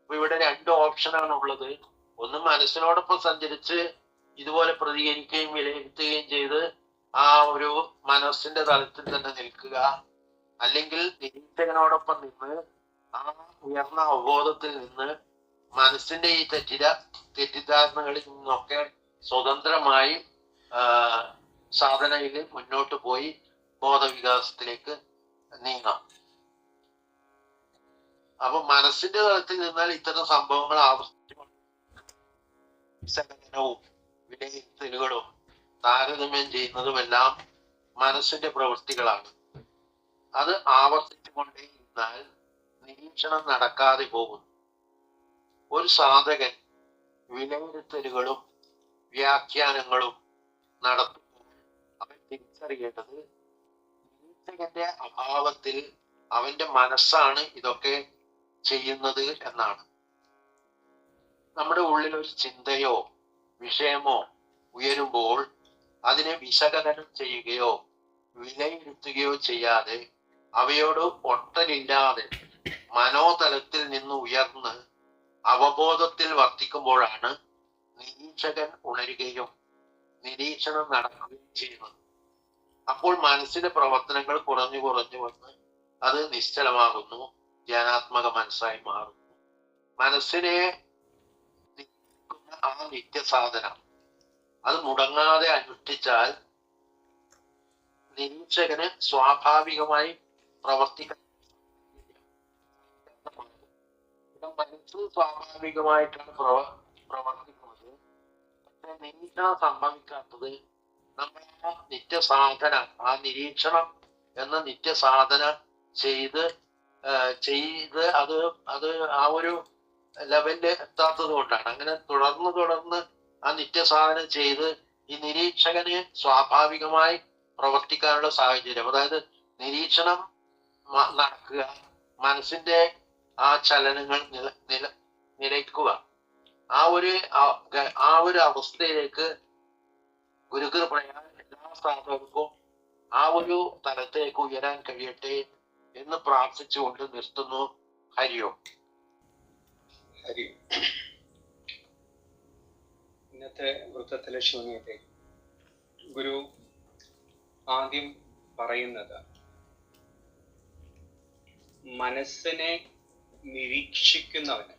[SPEAKER 4] അപ്പൊ ഇവിടെ രണ്ട് ഓപ്ഷനാണ് ഉള്ളത്. ഒന്ന്, മനസ്സിനോടൊപ്പം സഞ്ചരിച്ച് ഇതുപോലെ പ്രതികരിക്കുകയും വിലയിരുത്തുകയും ചെയ്ത് ആ ഒരു മനസ്സിന്റെ തലത്തിൽ തന്നെ നിൽക്കുക. അല്ലെങ്കിൽ നിരീക്ഷകനോടൊപ്പം നിന്ന് ആ ഉയർന്ന അവബോധത്തിൽ നിന്ന് മനസ്സിന്റെ ഈ തെറ്റിദ്ധാരണകളിൽ നിന്നൊക്കെ സ്വതന്ത്രമായി സാധനയിൽ മുന്നോട്ട് പോയി ബോധവികാസത്തിലേക്ക് നീങ്ങാം. അപ്പൊ മനസ്സിന്റെ തലത്തിൽ നിന്നാൽ ഇത്തരം സംഭവങ്ങൾ വിശകലനവും വിലയിരുത്തലുകളും താരതമ്യം ചെയ്യുന്നതുമെല്ലാം മനസ്സിന്റെ പ്രവൃത്തികളാണ്. അത് ആവർത്തിച്ചുകൊണ്ടേയിരുന്നാൽ നിരീക്ഷണം നടക്കാതെ പോകുന്നു. ഒരു സാധകൻ വിലയിരുത്തലുകളും വ്യാഖ്യാനങ്ങളും നടത്തുമ്പോൾ അവൻ തിരിച്ചറിയേണ്ടത് നിരീക്ഷകന്റെ അഭാവത്തിൽ അവന്റെ മനസ്സാണ് ഇതൊക്കെ ചെയ്യുന്നത് എന്നാണ്. നമ്മുടെ ഉള്ളിൽ ഒരു ചിന്തയോ വിഷയമോ ഉയരുമ്പോൾ അതിനെ വിശകലനം ചെയ്യുകയോ വിലയിരുത്തുകയോ ചെയ്യാതെ അവയോട് ഒട്ടലില്ലാതെ മനോതലത്തിൽ നിന്ന് ഉയർന്ന് അവബോധത്തിൽ വർത്തിക്കുമ്പോഴാണ് നിരീക്ഷകൻ ഉണരുകയും നിരീക്ഷണം നടക്കുകയും ചെയ്യുന്നത്. അപ്പോൾ മനസ്സിന്റെ പ്രവർത്തനങ്ങൾ കുറഞ്ഞു വന്ന് അത് നിശ്ചലമാകുന്നു, ധ്യാനാത്മക മനസ്സായി മാറുന്നു. മനസ്സിനെ ആ നിത്യസാധന അത് മുടങ്ങാതെ അനുഷ്ഠിച്ചാൽ നിരീക്ഷകന് സ്വാഭാവികമായി പ്രവർത്തിക്കാൻ മനസ്സ് സ്വാഭാവികമായിട്ടാണ് പ്രവർത്തിക്കുന്നത്. പക്ഷെ നിരീക്ഷണം സംഭവിക്കാത്തത് നമ്മൾ ആ നിത്യസാധന, ആ നിരീക്ഷണം എന്ന നിത്യസാധന ചെയ്ത് അത് ആ ഒരു ലെവലില് എത്താത്തത് കൊണ്ടാണ്. അങ്ങനെ തുടർന്ന് ആ നിത്യസാധന ചെയ്ത് ഈ നിരീക്ഷകന് സ്വാഭാവികമായി പ്രവർത്തിക്കാനുള്ള സാഹചര്യം, അതായത് നിരീക്ഷണം നടക്കുക, മനസ്സിന്റെ ആ ചലനങ്ങൾ നിലയ്ക്കുക, ആ ഒരു അവസ്ഥയിലേക്ക് ഗുരുകൃപയാൽ എല്ലാ സാധകർക്കും ആ ഒരു തലത്തിലേക്ക് ഉയരാൻ കഴിയട്ടെ എന്ന് പ്രാർത്ഥിച്ചുകൊണ്ട് നിർത്തുന്നു. ഹരിയോ.
[SPEAKER 5] ഇന്നത്തെ വൃത്തത്തിലെ ശൂന്യത്തെ ഗുരു ആദ്യം പറയുന്നത് മനസ്സിനെ നിരീക്ഷിക്കുന്നവന്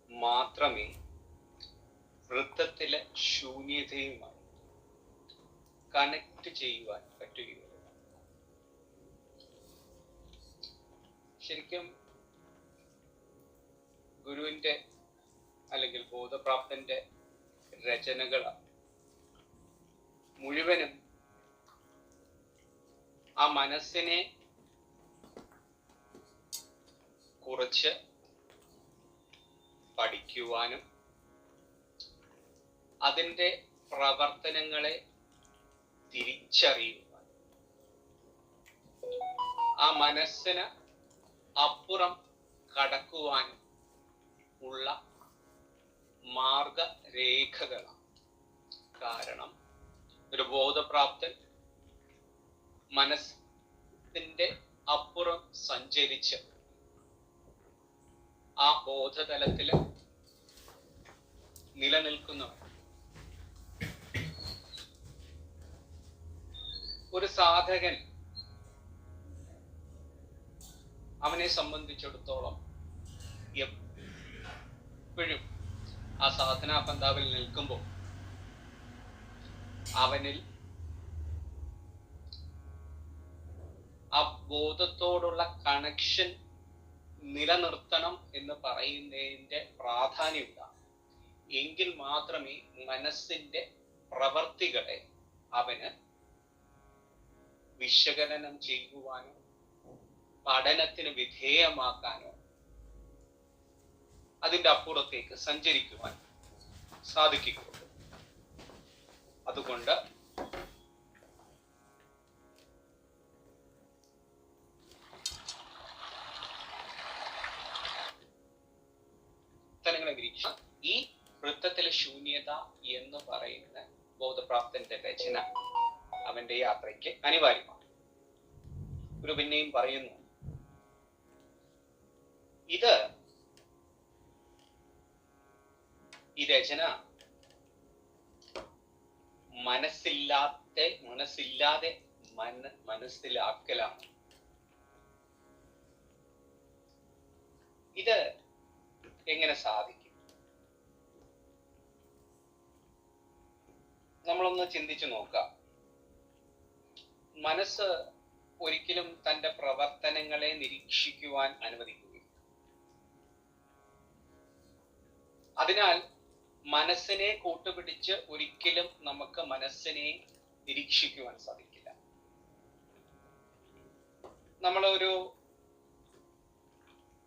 [SPEAKER 5] മാത്രമേ വൃത്തത്തിലെ ശൂന്യതയുമായി കണക്ട് ചെയ്യുവാൻ പറ്റുകയുള്ളൂ. ശരിക്കും ഗുരുവിന്റെ അല്ലെങ്കിൽ ബോധപ്രാപ്തന്റെ രചനകൾ മുഴുവനും ആ മനസ്സിനെ കുറിച്ച് പഠിക്കുവാനും അതിൻ്റെ പ്രവർത്തനങ്ങളെ തിരിച്ചറിയുവാനും ആ മനസ്സിന് അപ്പുറം കടക്കുവാനും ഉള്ള മാർഗരേഖകളാണ്. കാരണം ഒരു ബോധപ്രാപ്തൻ മനസ്സിന്റെ അപ്പുറം സഞ്ചരിച്ച് ആ ബോധതലത്തില് നിലനിൽക്കുന്നവർ. ഒരു സാധകൻ അവനെ സംബന്ധിച്ചിടത്തോളം എപ്പോഴും ആ സാധനാ പന്താവിൽ നിൽക്കുമ്പോൾ അവനിൽ ആ ബോധത്തോടുള്ള കണക്ഷൻ നിലനിർത്തണം എന്ന് പറയുന്നതിന്റെ പ്രാധാന്യമില്ല. എങ്കിൽ മാത്രമേ മനസ്സിന്റെ പ്രവർത്തികളെ അവന് വിശകലനം ചെയ്യുവാനോ പഠനത്തിന് വിധേയമാക്കാനോ അതിന്റെ അപ്പുറത്തേക്ക് സഞ്ചരിക്കുവാൻ സാധിക്കുകയുള്ളൂ. അതുകൊണ്ട് ഈ വൃത്തത്തിലെ ശൂന്യത എന്ന് പറയുന്ന ബോധപ്രാപ്തന്റെ രചന അവന്റെ യാത്രയ്ക്ക് അനിവാര്യമാണ്. ഒരു പിന്നെയും പറയുന്നു, ഈ രചന മനസ്സില്ലാതെ മനസ്സിലാക്കലാണ്. ഇത് എങ്ങനെ സാധിക്കും? നമ്മളൊന്ന് ചിന്തിച്ചു നോക്കാം. മനസ്സ് ഒരിക്കലും തന്റെ പ്രവർത്തനങ്ങളെ നിരീക്ഷിക്കുവാൻ അനുവദിക്കുകയില്ല. അതിനാൽ മനസ്സിനെ കൂട്ടുപിടിച്ച് ഒരിക്കലും നമുക്ക് മനസ്സിനെ നിരീക്ഷിക്കുവാൻ സാധിക്കില്ല. നമ്മളൊരു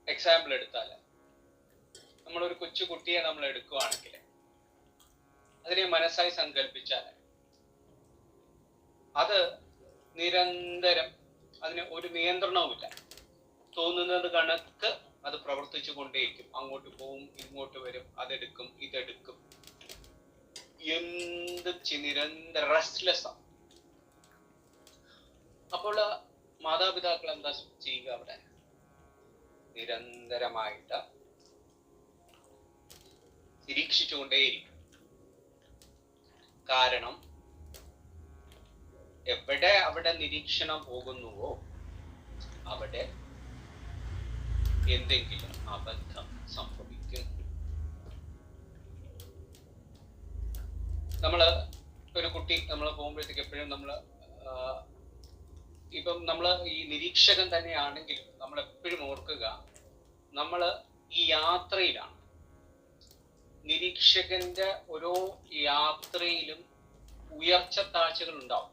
[SPEAKER 5] എക്സാമ്പിൾ എടുത്താൽ, നമ്മളൊരു കൊച്ചുകുട്ടിയെ നമ്മൾ എടുക്കുകയാണെങ്കിൽ അതിനെ മനസ്സായി സങ്കല്പിച്ചാൽ അത് നിരന്തരം, അതിന് ഒരു നിയന്ത്രണവുമില്ല, തോന്നുന്നത് കണക്ക് അത് പ്രവർത്തിച്ചു കൊണ്ടേയിരിക്കും. അങ്ങോട്ട് പോവും, ഇങ്ങോട്ട് വരും, അതെടുക്കും, ഇതെടുക്കും, നിരന്തര റെസ്റ്റ്ലെസ് ആണ്. അപ്പോൾ മാതാപിതാക്കൾ എന്താ ചെയ്യുക? അവിടെ നിരന്തരമായിട്ട് നിരീക്ഷിച്ചുകൊണ്ടേയിരിക്കും. കാരണം അവിടെ നിരീക്ഷണം പോകുന്നുവോ അവിടെ എന്തെങ്കിലും അബദ്ധം സംഭവിക്കും. ഒരു കുട്ടി നമ്മൾ പോകുമ്പോഴത്തേക്ക് എപ്പോഴും നമ്മൾ ഈ നിരീക്ഷകൻ തന്നെയാണെങ്കിലും നമ്മൾ എപ്പോഴും ഓർക്കുക, നമ്മൾ ഈ യാത്രയിലാണ്. നിരീക്ഷകന്റെ ഓരോ യാത്രയിലും ഉയർച്ച താഴ്ചകൾ ഉണ്ടാവും.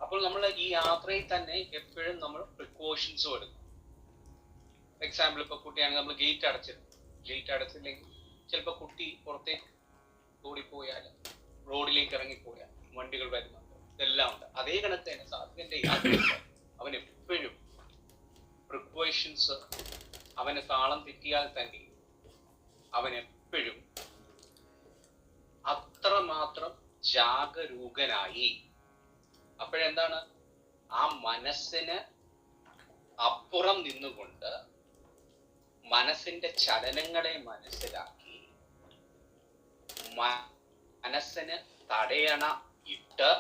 [SPEAKER 5] അപ്പോൾ നമ്മൾ ഈ യാത്രയിൽ തന്നെ എപ്പോഴും നമ്മൾ പ്രിക്കോഷൻസും എടുക്കും. എക്സാമ്പിൾ, ഇപ്പൊ കുട്ടിയാണെങ്കിൽ നമ്മൾ ഗേറ്റ് അടച്ചില്ലെങ്കിൽ ചിലപ്പോൾ കുട്ടി പുറത്തേക്ക് ഓടിപ്പോയാൽ, റോഡിലേക്ക് ഇറങ്ങിപ്പോയാൽ വണ്ടികൾ വരുന്നുണ്ട്, ഇതെല്ലാം ഉണ്ട്. അതേ കണക്ക് തന്നെ സാധകന്റെ യാത്രയിൽ അവൻ എപ്പോഴും പ്രിക്കോഷൻസ്, അവന് താളം തെറ്റിയാൽ തന്നെ അവൻ എപ്പോഴും അത്രമാത്രം ജാഗരൂകനായി. അപ്പോഴെന്താണ്, ആ മനസ്സിന് അപ്പുറം നിന്നുകൊണ്ട് മനസ്സിന്റെ ചലനങ്ങളെ മനസ്സിലാക്കി മനസ്സിന് തടയണ ഇട്ട്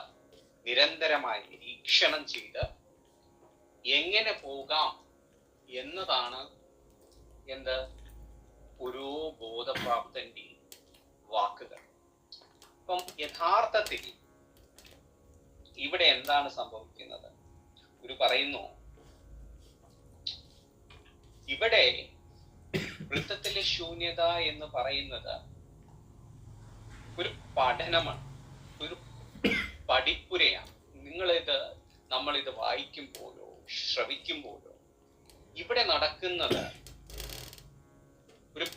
[SPEAKER 5] നിരന്തരമായി നിരീക്ഷണം ചെയ്ത് എങ്ങനെ പോകാം എന്നതാണ് ഓരോ ബോധപ്രാപ്തന്റെ വാക്കുകൾ. അപ്പം യഥാർത്ഥത്തിൽ ഇവിടെ എന്താണ് സംഭവിക്കുന്നത്? ഗുരു പറയുന്നു, ഇവിടെ വൃത്തത്തിലെ ശൂന്യത എന്ന് പറയുന്നത് ഒരു പഠനമാണ്, ഒരു പഠിപ്പുരയാണ്. നമ്മളിത് വായിക്കുമ്പോഴോ ശ്രവിക്കുമ്പോഴോ ഇവിടെ നടക്കുന്നത്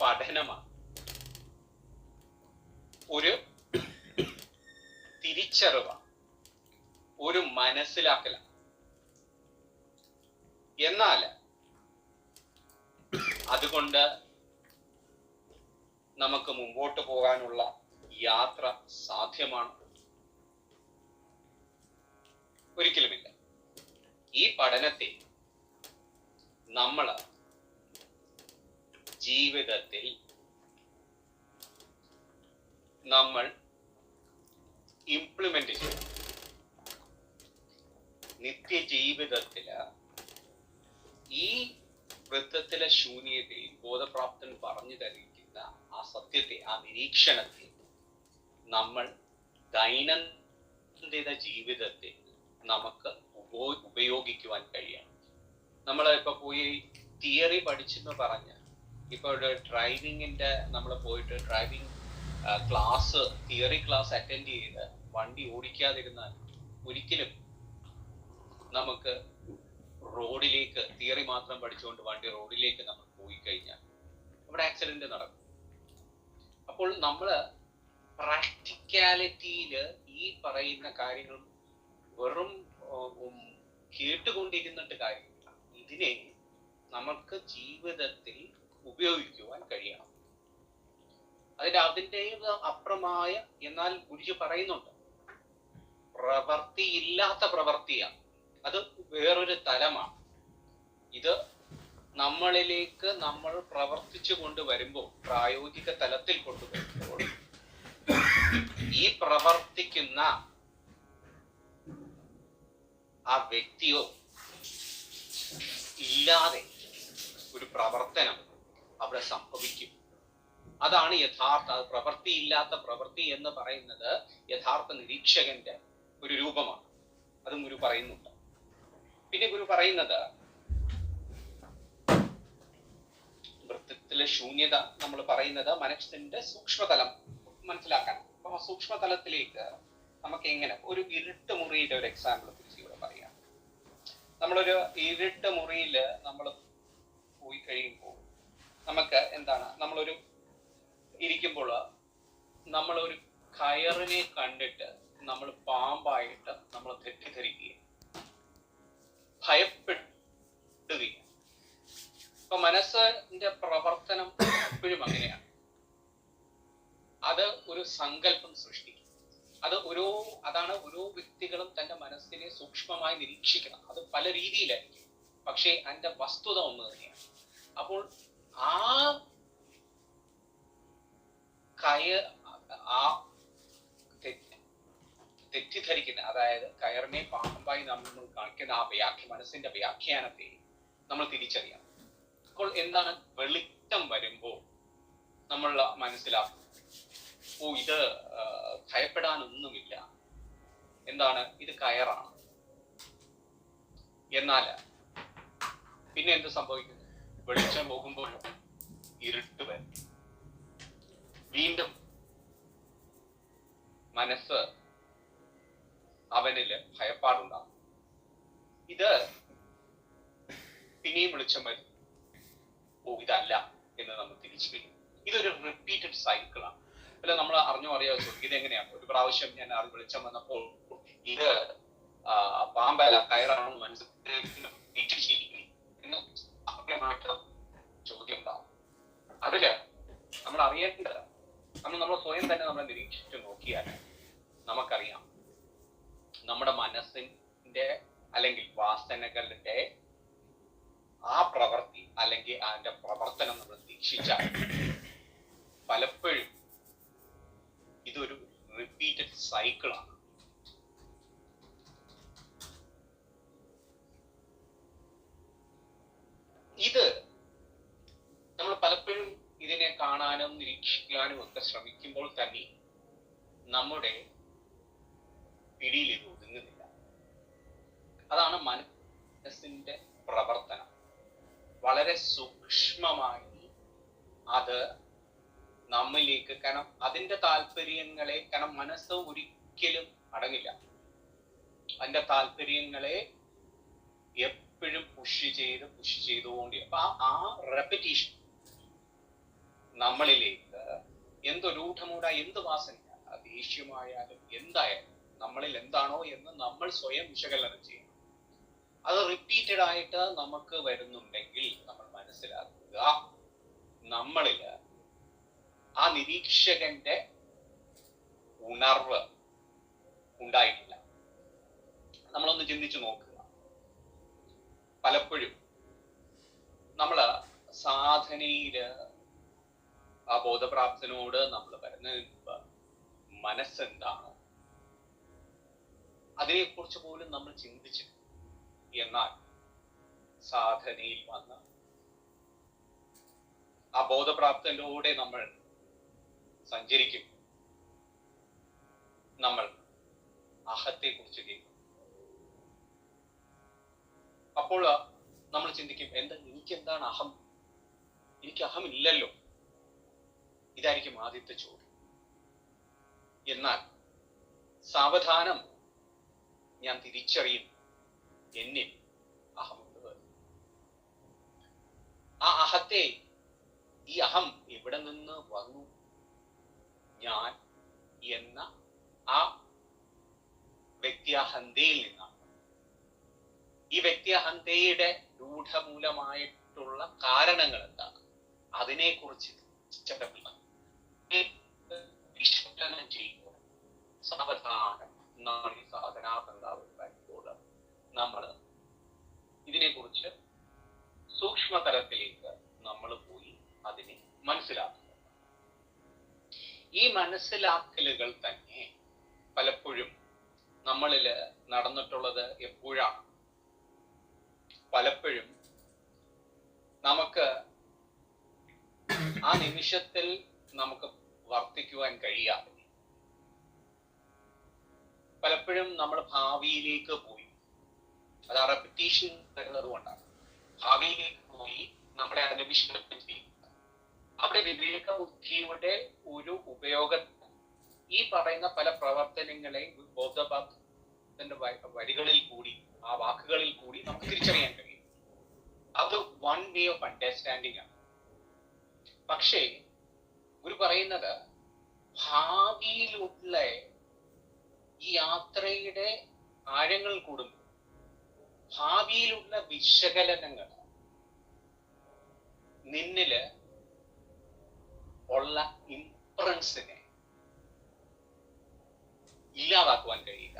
[SPEAKER 5] പഠനമാണ്, ഒരു തിരിച്ചറിവാണ്, ഒരു മനസ്സിലാക്കലാണ്. എന്നാൽ അതുകൊണ്ട് നമുക്ക് മുമ്പോട്ട് പോകാനുള്ള യാത്ര സാധ്യമാണ്? ഒരിക്കലുമില്ല. ഈ പഠനത്തെ നമ്മൾ ജീവിതത്തിൽ നമ്മൾ ഇംപ്ലിമെന്റ് ചെയ്യും. നിത്യജീവിതത്തില് ഈ വൃത്തത്തിലെ ശൂന്യതയിൽ ബോധപ്രാപ്തൻ പറഞ്ഞു തന്നിരിക്കുന്ന ആ സത്യത്തെ, ആ നിരീക്ഷണത്തെ നമ്മൾ ദൈനംദിന ജീവിതത്തിൽ നമുക്ക് ഉപയോഗിക്കുവാൻ കഴിയണം. നമ്മൾ ഇപ്പൊ പോയി തിയറി പഠിച്ചെന്ന് പറഞ്ഞ് ഇപ്പൊ ഡ്രൈവിങ്ങിന്റെ നമ്മൾ പോയിട്ട് driving class, theory class attend ചെയ്ത് വണ്ടി ഓടിക്കാതിരുന്നാൽ ഒരിക്കലും നമുക്ക് റോഡിലേക്ക്, തിയറി മാത്രം പഠിച്ചുകൊണ്ട് വണ്ടി റോഡിലേക്ക് നമ്മൾ പോയി കഴിഞ്ഞാൽ അവിടെ ആക്സിഡന്റ് നടക്കും. അപ്പോൾ നമ്മള് പ്രാക്ടിക്കാലിറ്റിയില് ഈ പറയുന്ന കാര്യങ്ങൾ വെറും കേട്ടുകൊണ്ടിരുന്നിട്ട് കാര്യമില്ല. ഇതിനെ നമുക്ക് ജീവിതത്തിൽ ഉപയോഗിക്കുവാൻ കഴിയണം. അതിന്റെ അപ്പുറമായ, എന്നാൽ ഗുരുജി പറയുന്നുണ്ട്, പ്രവൃത്തിയില്ലാത്ത പ്രവൃത്തിയാണ്. അത് വേറൊരു തലമാണ്. ഇത് നമ്മളിലേക്ക് നമ്മൾ പ്രവർത്തിച്ചു കൊണ്ടുവരുമ്പോൾ, പ്രായോഗിക തലത്തിൽ കൊണ്ടുവരുമ്പോൾ, ഈ പ്രവർത്തിക്കുന്ന ആ വ്യക്തിയോ ഇല്ലാതെ ഒരു പ്രവർത്തനം അവിടെ സംഭവിക്കും. അതാണ് യഥാർത്ഥ പ്രവൃത്തിയില്ലാത്ത പ്രവൃത്തി എന്ന് പറയുന്നത്. യഥാർത്ഥ നിരീക്ഷകന്റെ ഒരു രൂപമാണ്. അതും ഗുരു പറയുന്നുണ്ട്. പിന്നെ ഗുരു പറയുന്നത് വൃത്തത്തിലെ ശൂന്യത നമ്മൾ പറയുന്നത് മനസ്സിന്റെ സൂക്ഷ്മതലം മനസ്സിലാക്കാൻ. അപ്പൊ ആ സൂക്ഷ്മതലത്തിലേക്ക് നമുക്ക് എങ്ങനെ, ഒരു ഇരുട്ട് മുറിയുടെ ഒരു എക്സാമ്പിൾ തിരിച്ച് ഇവിടെ പറയാം. നമ്മളൊരു ഇരുട്ട് മുറിയിൽ നമ്മൾ പോയി കഴിയുമ്പോൾ നമുക്ക് എന്താണ്, നമ്മളൊരു ഇരിക്കുമ്പോൾ നമ്മളൊരു കയറിനെ കണ്ടിട്ട് നമ്മൾ പാമ്പായിട്ട് നമ്മൾ തെറ്റിദ്ധരിക്കുകയും ഭയപ്പെടുകയും. ഇപ്പൊ മനസ്സിന്റെ പ്രവർത്തനം എപ്പോഴും അങ്ങനെയാണ്. അത് ഒരു സങ്കല്പം സൃഷ്ടിക്കും. അതാണ് ഓരോ വ്യക്തികളും തന്റെ മനസ്സിനെ സൂക്ഷ്മമായി നിരീക്ഷിക്കണം. അത് പല രീതിയിലായിരിക്കും, പക്ഷേ അതിന്റെ വസ്തുത ഒന്ന് തന്നെയാണ്. അപ്പോൾ തെറ്റിദ്ധരിക്കുന്ന, അതായത് കയറിനെ പാമ്പായി നമ്മൾ കാണിക്കുന്ന ആ മനസ്സിന്റെ വ്യാഖ്യാനത്തെ നമ്മൾ തിരിച്ചറിയണം. അപ്പോൾ എന്താണ്, വെളിച്ചം വരുമ്പോൾ നമ്മൾ മനസ്സിലാക്കും, ഓ ഇത് ഭയപ്പെടാനൊന്നുമില്ല, എന്താണ്, ഇത് കയറാണ്. എന്നാൽ പിന്നെ എന്ത് സംഭവിക്കുന്നു, വെളിച്ചം പോകുമ്പോൾ ഇരുട്ട് വരും. വീണ്ടും മനസ്സ് അവനില് ഭയപ്പാടുണ്ടാകും. ഇത് പിന്നെയും വെളിച്ചം വരും, ഓ ഇതല്ല എന്ന് നമ്മൾ തിരിച്ചു വരും. ഇതൊരു റിപ്പീറ്റഡ് സൈക്കിളാണ്. അല്ല, നമ്മൾ അറിഞ്ഞോ അറിയാതെ ചോദിക്കും, ഇതെങ്ങനെയാണ്? ഒരു പ്രാവശ്യം ഞാൻ വെളിച്ചം വന്നപ്പോൾ ഇത് പാമ്പല്ല കയറാണെന്ന് മനസ്സിലാക്കി എന്ന് ചോദ്യം ഉണ്ടാവും. അതില് നമ്മൾ അറിയേണ്ടത്, നമ്മൾ സ്വയം തന്നെ നമ്മളെ നിരീക്ഷിച്ചു നോക്കിയാൽ നമുക്കറിയാം, നമ്മുടെ മനസ്സിന്റെ അല്ലെങ്കിൽ വാസനകളുടെ ആ പ്രവൃത്തി അല്ലെങ്കിൽ അതിന്റെ പ്രവർത്തനം നമ്മൾ നിരീക്ഷിച്ചാൽ പലപ്പോഴും ഇതൊരു റിപ്പീറ്റഡ് സൈക്കിളാണ്. ഇത് നമ്മൾ പലപ്പോഴും ഇതിനെ കാണാനും നിരീക്ഷിക്കാനും ഒക്കെ ശ്രമിക്കുമ്പോൾ തന്നെ നമ്മുടെ പിടിയിൽ ഇത് ഒതുങ്ങുന്നില്ല. അതാണ് മനസ്സിന്റെ പ്രവർത്തനം. വളരെ സൂക്ഷ്മമായി അത് നമ്മിലേക്ക്, കാരണം അതിന്റെ താല്പര്യങ്ങളെ, കാരണം മനസ്സ് ഒരിക്കലും അടങ്ങില്ല. അതിന്റെ താല്പര്യങ്ങളെ എപ്പോഴും പുഷ് ചെയ്തുകൊണ്ടേ. അപ്പൊ ആ റെപ്പറ്റീഷൻ നമ്മളിലേക്ക് എന്തൊരൂഢമൂഢ എന്ത് വാസന, ദേഷ്യമായാലും എന്തായാലും നമ്മളിൽ എന്താണോ എന്ന് നമ്മൾ സ്വയം വിശകലനം ചെയ്യണം. അത് റിപ്പീറ്റഡ് ആയിട്ട് നമുക്ക് വരുന്നുണ്ടെങ്കിൽ നമ്മൾ മനസ്സിലാക്കുക നമ്മളില് ആ നിരീക്ഷകന്റെ ഉണർവ് ഉണ്ടായിട്ടില്ല. നമ്മളൊന്ന് ചിന്തിച്ചു നോക്കുക. പലപ്പോഴും നമ്മള് സാധനയില് ആ ബോധപ്രാപ്തനോട് നമ്മൾ വരുന്നതിന് മുമ്പ് മനസ്സെന്താണ് അതിനെക്കുറിച്ച് പോലും നമ്മൾ ചിന്തിച്ചില്ല. എന്നാൽ സാധനയിൽ വന്ന് ആ ബോധപ്രാപ്തനിലൂടെ നമ്മൾ സഞ്ചരിക്കും. നമ്മൾ അഹത്തെ കുറിച്ച് കേൾക്കും. അപ്പോൾ നമ്മൾ ചിന്തിക്കും, എനിക്കെന്താണ് അഹം? എനിക്ക് അഹമില്ലല്ലോ. ഇതായിരിക്കും ആദ്യത്തെ ചോദ്യം. എന്നാൽ സാവധാനം ഞാൻ തിരിച്ചറിയും എന്നിൽ അഹമുണ്ട്. ആ അഹത്തെ, ഈ അഹം എവിടെ നിന്ന് വന്നു? ഞാൻ എന്ന ആ വ്യക്തിയഹന്തയിൽ നിന്നാണ്. ഈ വ്യക്തിയഹന്തയുടെ രൂഢമൂലമായിട്ടുള്ള കാരണങ്ങൾ എന്താണ്? അതിനെക്കുറിച്ച് വിശകലനം ചെയ്യുമ്പോൾ സാവധാനം നാളെ സാധനാ ബന്ധാവുമ്പോൾ നമ്മൾ ഇതിനെക്കുറിച്ച് സൂക്ഷ്മതലത്തിലേക്ക് നമ്മൾ പോയി അതിനെ മനസ്സിലാക്കുക. ഈ മനസ്സിലാക്കലുകൾ തന്നെ പലപ്പോഴും നമ്മളില് നടന്നിട്ടുള്ളത് എപ്പോഴാണ്? പലപ്പോഴും നമുക്ക് ആ നിമിഷത്തിൽ നമുക്ക് വർത്തിക്കുവാൻ കഴിയാതെ പലപ്പോഴും നമ്മൾ ഭാവിയിലേക്ക് പോയി, അത് ആ റെപ്പിറ്റീഷൻ വരുന്നത് കൊണ്ടാണ്. ഭാവിയിലേക്ക് പോയി നമ്മളെ അതിനെ വിശകലനം ചെയ്യുക. അവിടെ വിവേക ബുദ്ധിയുടെ ഒരു ഉപയോഗം ഈ പറയുന്ന പല പ്രവർത്തനങ്ങളെ ബോധപാത്രത്തിന്റെ വരികളിൽ കൂടി, ആ വാക്കുകളിൽ കൂടി നമുക്ക് തിരിച്ചറിയാൻ കഴിയും. അത് വൺ വേ ഓഫ് അണ്ടർസ്റ്റാൻഡിങ് ആണ്. പക്ഷേ ഗുരു പറയുന്നത് ഭാവിയിലുള്ള ഈ യാത്രയുടെ ആഴങ്ങൾ കൂടുമ്പോൾ ഭാവിയിലുള്ള വിശകലനങ്ങൾ നിന്നില് ഉള്ള ഇംപ്രൻസിനെ ഇല്ലാതാക്കുവാൻ കഴിയില്ല.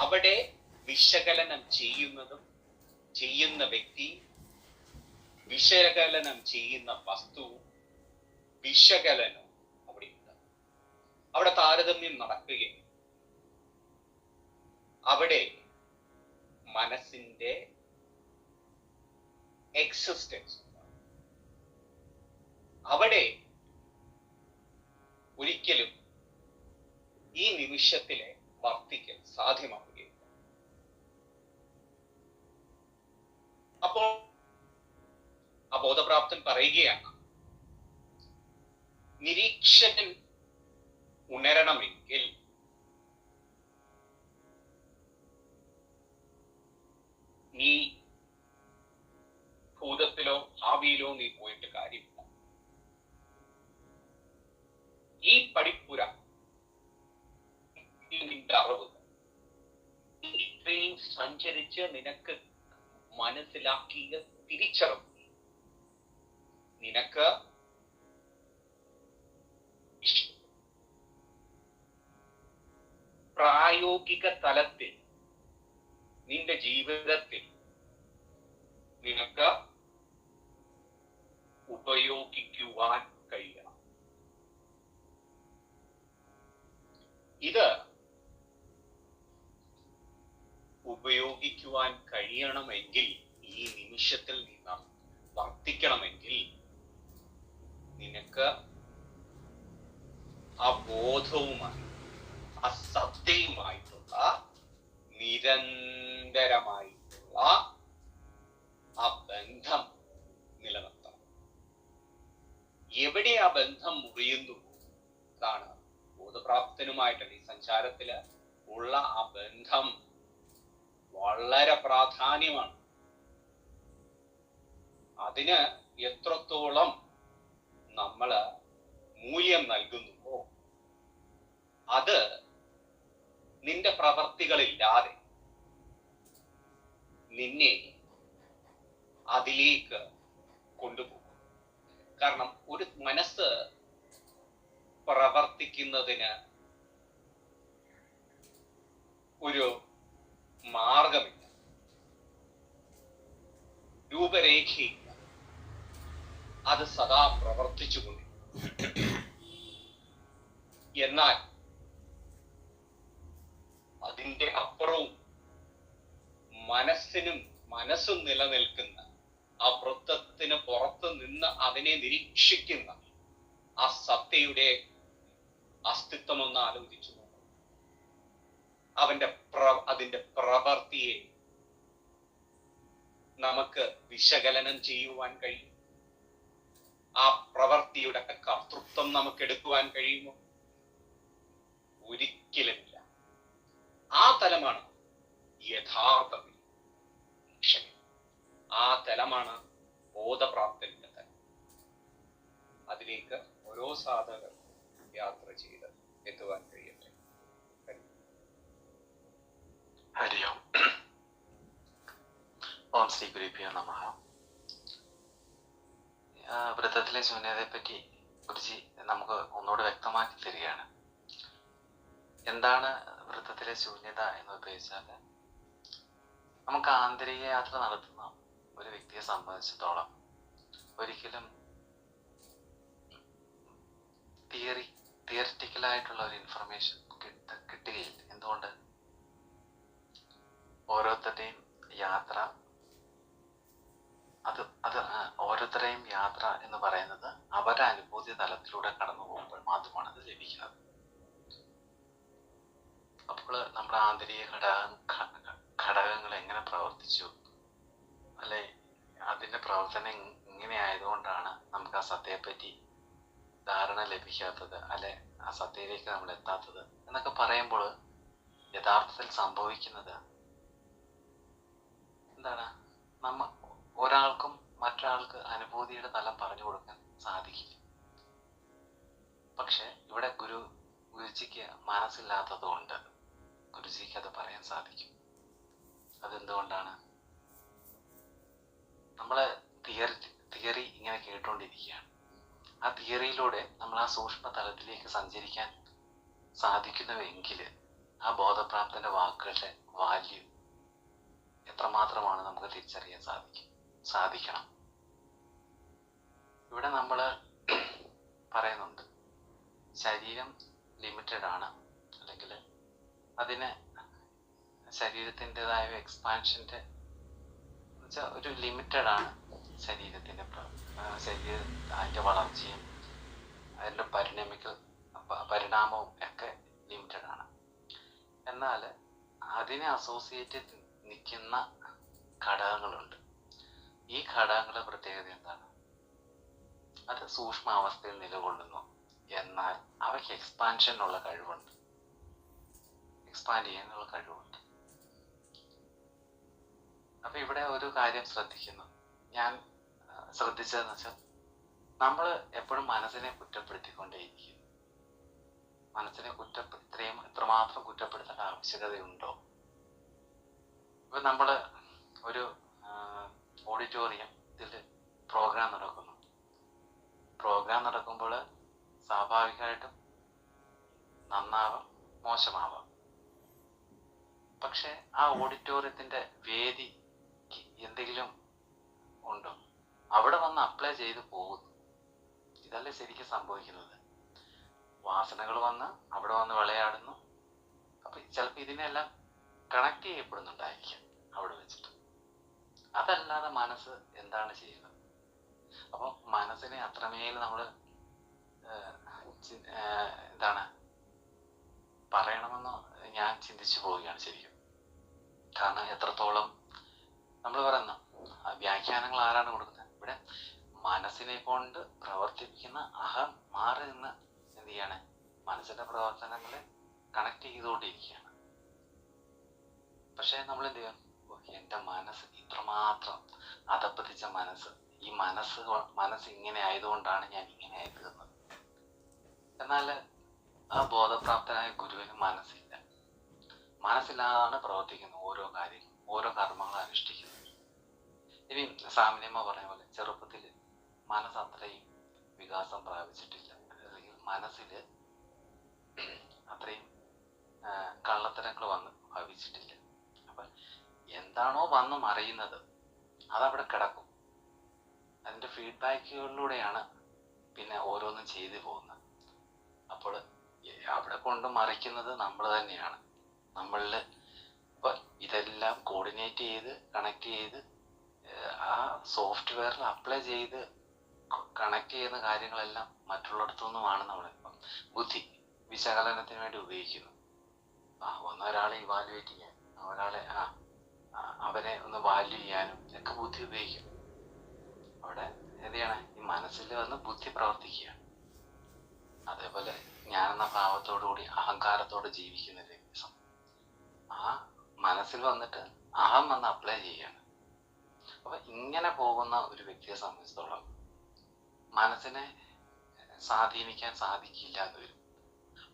[SPEAKER 5] അവിടെ വിശകലനം ചെയ്യുന്ന വ്യക്തി, വിശകലനം ചെയ്യുന്ന വസ്തു, വിശകലനം അവിടെയുണ്ട്. അവിടെ താരതമ്യം നടക്കുകയും അവിടെ മനസ്സിന്റെ എക്സിസ്റ്റൻസ്, അവിടെ ഒരിക്കലും ഈ നിമിഷത്തിലെ വർത്തിക്കൽ സാധ്യമാവുകയില്ല. അപ്പോൾ ആ ബോധപ്രാപ്തൻ പറയുകയാണ്, നിരീക്ഷകൻ ഉണരണമെങ്കിൽ നീ ഭൂതത്തിലോ ഭാവിയിലോ നീ പോയിട്ട് കാര്യമില്ല. ഈ പടിപ്പുര, നിന്റെ അറിവ് ഇത്രയും സഞ്ചരിച്ച് നിനക്ക് മനസ്സിലാക്കിയ തിരിച്ചറിവ് നിനക്ക് പ്രായോഗിക തലത്തിൽ നിന്റെ ജീവിതത്തിൽ നിനക്ക് ഉപയോഗിക്കുവാൻ കഴിയണം. ഇത് ഉപയോഗിക്കുവാൻ കഴിയണമെങ്കിൽ, ഈ നിമിഷത്തിൽ നിന്ന് വർത്തിക്കണമെങ്കിൽ നിനക്ക് ആ ബോധവുമായി, ആ സത്തയുമായിട്ടുള്ള നിരന്തരമായിട്ടുള്ള ആ ബന്ധം നിലനിർത്തണം. എവിടെ ആ ബന്ധം മുറിയുന്നു, അതാണ് ബോധപ്രാപ്തനുമായിട്ടുള്ള ഈ സഞ്ചാരത്തില് ഉള്ള ആ ബന്ധം വളരെ പ്രാധാന്യമാണ്. അതിന് എത്രത്തോളം നമ്മള് മൂല്യം നൽകുന്നുവോ അത് നിന്റെ പ്രവർത്തികളില്ലാതെ നിന്നെ അതിലേക്ക് കൊണ്ടുപോകും. കാരണം ഒരു മനസ്സ് പ്രവർത്തിക്കുന്നതിന് ഒരു മാർഗമില്ല, രൂപരേഖയില്ല. അത് സദാ പ്രവർത്തിച്ചുകൊണ്ടിരിക്കും. എന്നാൽ അതിന്റെ അപ്പുറവും മനസ്സും നിലനിൽക്കുന്ന ആ വൃത്തത്തിന് പുറത്ത് നിന്ന് അതിനെ നിരീക്ഷിക്കുന്ന ആ സത്തയുടെ അസ്തിത്വം ഒന്ന് ആലോചിച്ചു നോക്കും. അതിന്റെ പ്രവൃത്തിയെ നമുക്ക് വിശകലനം ചെയ്യുവാൻ കഴിയും. ആ പ്രവൃത്തിയുടെ കർത്തൃത്വം നമുക്ക് എടുക്കുവാൻ കഴിയുമോ? ഒരിക്കലുമില്ല. ആ തലമാണ് യഥാർത്ഥ വീക്ഷണം. ആ തലമാണ് ബോധപ്രാപ്തന്റെ തലം. അതിലേക്ക് ഓരോ സാധകർ യാത്ര ചെയ്ത് എത്തുവാൻ കഴിയട്ടെ.
[SPEAKER 6] ഹരി ഓം. ഓം ശ്രീ ഗുരുഭ്യോ നമഃ. വ്രതത്തിലെ ശൂന്യതയെ പറ്റി ഗുരുജി നമുക്ക് ഒന്നുകൂടെ വ്യക്തമാക്കി തരികയാണ്. എന്താണ് വ്രതത്തിലെ ശൂന്യത എന്ന് ഉപയോഗിച്ചാൽ, നമുക്ക് ആന്തരിക യാത്ര നടത്തുന്ന ഒരു വ്യക്തിയെ സംബന്ധിച്ചിടത്തോളം ഒരിക്കലും തിയറിറ്റിക്കലായിട്ടുള്ള ഒരു ഇൻഫർമേഷൻ കിട്ടുകയില്ല. എന്തുകൊണ്ട്? ഓരോരുത്തരുടെയും യാത്ര ഓരോരുത്തരെയും യാത്ര എന്ന് പറയുന്നത് അവരുടെ അനുഭൂതി തലത്തിലൂടെ കടന്നു പോകുമ്പോൾ മാത്രമാണ് അത് ലഭിക്കുന്നത്. അപ്പോൾ നമ്മുടെ ആന്തരിക ഘടകങ്ങൾ എങ്ങനെ പ്രവർത്തിച്ചു, അല്ലെ അതിന്റെ പ്രവർത്തനം ഇങ്ങനെ ആയതുകൊണ്ടാണ് നമുക്ക് ആ സത്യയെപ്പറ്റി ധാരണ ലഭിക്കാത്തത്, അല്ലെ ആ സത്യയിലേക്ക് നമ്മൾ എത്താത്തത് എന്നൊക്കെ പറയുമ്പോൾ യഥാർത്ഥത്തിൽ സംഭവിക്കുന്നത് എന്താണ്? ഒരാൾക്കും മറ്റൊരാൾക്ക് അനുഭൂതിയുടെ തലം പറഞ്ഞു കൊടുക്കാൻ സാധിക്കില്ല. പക്ഷെ ഇവിടെ ഗുരുജിക്ക് മനസ്സില്ലാത്തത് കൊണ്ട് ഗുരുജിക്ക് അത് പറയാൻ സാധിക്കും. അതെന്തുകൊണ്ടാണ്? നമ്മള് തിയറി ഇങ്ങനെ കേട്ടുകൊണ്ടിരിക്കുകയാണ്. ആ തിയറിയിലൂടെ നമ്മൾ ആ സൂക്ഷ്മ തലത്തിലേക്ക് സഞ്ചരിക്കാൻ സാധിക്കുന്നുവെങ്കിൽ ആ ബോധപ്രാപ്തന്റെ വാക്കുകളുടെ വാല്യൂ എത്രമാത്രമാണ് നമുക്ക് തിരിച്ചറിയാൻ സാധിക്കണം. ഇവിടെ നമ്മൾ പറയുന്നുണ്ട് ശരീരം ലിമിറ്റഡ് ആണ്, അല്ലെങ്കിൽ അതിന് ശരീരത്തിൻ്റെതായ എക്സ്പാൻഷൻ്റെ ഒരു ലിമിറ്റഡ് ആണ്. ശരീരത്തിൻ്റെ അതിൻ്റെ വളർച്ചയും അതിൻ്റെ പരിണാമവും ഒക്കെ ലിമിറ്റഡ് ആണ്. എന്നാൽ അതിനെ അസോസിയേറ്റ് നിൽക്കുന്ന ഘടകങ്ങളുണ്ട്. ഈ ഘടകങ്ങളുടെ പ്രത്യേകത എന്താണ്? അത് സൂക്ഷ്മാവസ്ഥയിൽ നിലകൊള്ളുന്നു, എന്നാൽ അവയ്ക്ക് എക്സ്പാൻഷനുള്ള കഴിവുണ്ട്, എക്സ്പാൻഡ് ചെയ്യാനുള്ള കഴിവുണ്ട്. അപ്പൊ ഇവിടെ ഒരു കാര്യം ഞാൻ ശ്രദ്ധിച്ചതെന്ന് വെച്ചാൽ, നമ്മൾ എപ്പോഴും മനസ്സിനെ കുറ്റപ്പെടുത്തിക്കൊണ്ടേയിരിക്കും. മനസ്സിനെ എത്രമാത്രം കുറ്റപ്പെടുത്തേണ്ട ആവശ്യകതയുണ്ടോ? ഇപ്പൊ നമ്മള് ഒരു ഓഡിറ്റോറിയത്തിൽ പ്രോഗ്രാം നടക്കുമ്പോൾ സ്വാഭാവികമായിട്ടും നന്നാവാം, മോശമാവാം. പക്ഷെ ആ ഓഡിറ്റോറിയത്തിന്റെ വേദിക്ക് എന്തെങ്കിലും ഉണ്ടോ? അവിടെ വന്ന് അപ്ലൈ ചെയ്ത് പോകുന്നു. ഇതല്ലേ ശരിക്കും സംഭവിക്കുന്നത്. വാസനകൾ വന്ന് അവിടെ വന്ന് വിളയാടുന്നു. അപ്പൊ ചിലപ്പോൾ ഇതിനെല്ലാം കണക്ട് ചെയ്യപ്പെടുന്നുണ്ടായിരിക്കാം അവിടെ വെച്ചിട്ട്. അതല്ലാതെ മനസ്സ് എന്താണ് ചെയ്യുന്നത്? അപ്പൊ മനസ്സിനെ അത്രമേൽ നമ്മൾ പറയണമെന്ന് ഞാൻ ചിന്തിച്ചു പോവുകയാണ് ശരിക്കും. കാരണം എത്രത്തോളം നമ്മൾ പറയുന്ന വ്യാഖ്യാനങ്ങൾ ആരാണ് കൊടുക്കുന്നത്? ഇവിടെ മനസ്സിനെ കൊണ്ട് പ്രവർത്തിപ്പിക്കുന്ന അഹം മാറി നിന്ന് എന്ത് ചെയ്യാണ്? മനസ്സിന്റെ പ്രവർത്തനങ്ങളെ കണക്ട് ചെയ്തുകൊണ്ടിരിക്കുകയാണ്. പക്ഷെ നമ്മൾ എന്ത് ചെയ്യും? എന്റെ മനസ്സ് ഇത്രമാത്രം അധപ്പതിച്ച മനസ്സ് ഈ മനസ്സ് ഇങ്ങനെ ആയതുകൊണ്ടാണ് ഞാൻ ഇങ്ങനെ ആയി തീർന്നത്. എന്നാൽ ആ ബോധപ്രാപ്തനായ ഗുരുവിന് മനസ്സില്ലാതാണ് പ്രവർത്തിക്കുന്നത് ഓരോ കാര്യങ്ങളും, ഓരോ കർമ്മങ്ങൾ അനുഷ്ഠിക്കുന്നത്. ഇനി സാമിനിയമ്മ പറഞ്ഞ പോലെ ചെറുപ്പത്തിൽ മനസ്സ് അത്രയും വികാസം പ്രാപിച്ചിട്ടില്ല, അല്ലെങ്കിൽ മനസ്സിൽ അത്രയും കള്ളത്തരങ്ങൾ വന്ന് ഭവിച്ചിട്ടില്ല. അപ്പൊ എന്താണോ വന്ന് മറിയുന്നത് അതവിടെ കിടക്കും. അതിന്റെ ഫീഡ്ബാക്കുകളിലൂടെയാണ് പിന്നെ ഓരോന്നും ചെയ്തു പോകുന്നത്. അപ്പോൾ അവിടെ കൊണ്ട് മറിക്കുന്നത് നമ്മൾ തന്നെയാണ്. നമ്മളിൽ ഇപ്പൊ ഇതെല്ലാം കോർഡിനേറ്റ് ചെയ്ത് കണക്ട് ചെയ്ത് ആ സോഫ്റ്റ്വെയറിൽ അപ്ലൈ ചെയ്ത് കണക്ട് ചെയ്യുന്ന കാര്യങ്ങളെല്ലാം മറ്റുള്ളിടത്തുനിന്നുമാണ് നമ്മളിപ്പം ബുദ്ധി വിശകലനത്തിന് വേണ്ടി ഉപയോഗിക്കുന്നത്. ഒരാളെ ഇവാലുവേറ്റ് ചെയ്യാൻ, അവരെ ഒന്ന് വാല്യൂ ചെയ്യാനും ഒക്കെ ബുദ്ധി ഉപയോഗിക്കും. അവിടെ എന്താണ് ഈ മനസ്സിൽ വന്ന് ബുദ്ധി പ്രവർത്തിക്കുകയാണ്. അതേപോലെ ഞാനെന്ന ഭാവത്തോടുകൂടി അഹങ്കാരത്തോടെ ജീവിക്കുന്ന ഒരു വ്യക്തി ആ മനസ്സിൽ വന്നിട്ട് അഹം വന്ന് അപ്ലൈ ചെയ്യാണ്. അപ്പൊ ഇങ്ങനെ പോകുന്ന ഒരു വ്യക്തിയെ സംബന്ധിച്ചിടത്തോളം മനസ്സിനെ സ്വാധീനിക്കാൻ സാധിക്കില്ല എന്ന് വരും.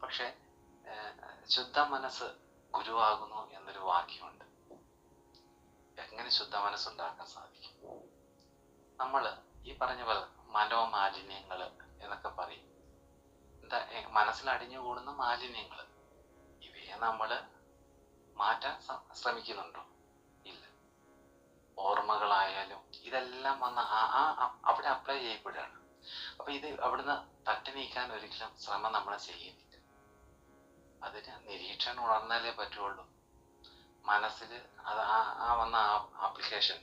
[SPEAKER 6] പക്ഷെ ശുദ്ധ മനസ്സ് ഗുരുവാകുന്നു എന്നൊരു വാക്യമുണ്ട്. എങ്ങനെ ശുദ്ധ മനസ്സുണ്ടാക്കാൻ സാധിക്കും? നമ്മൾ ഈ പറഞ്ഞ പോലെ മനോമാലിന്യങ്ങൾ എന്നൊക്കെ പറയും. എന്താ മനസ്സിലടിഞ്ഞുകൂടുന്ന മാലിന്യങ്ങൾ, ഇവയെ നമ്മൾ മാറ്റാൻ ശ്രമിക്കുന്നുണ്ടോ? ഇല്ല. ഓർമ്മകളായാലും ഇതെല്ലാം വന്ന് അവിടെ അപ്ലൈ ചെയ്യപ്പെടുകയാണ്. അപ്പൊ ഇത് അവിടുന്ന് തട്ടി നീക്കാൻ ഒരിക്കലും ശ്രമം നമ്മൾ ചെയ്യുന്നില്ല. അതിന് നിരീക്ഷണം ഉണർന്നാലേ പറ്റുള്ളൂ. മനസ്സിൽ അത് വന്ന ആപ്ലിക്കേഷൻ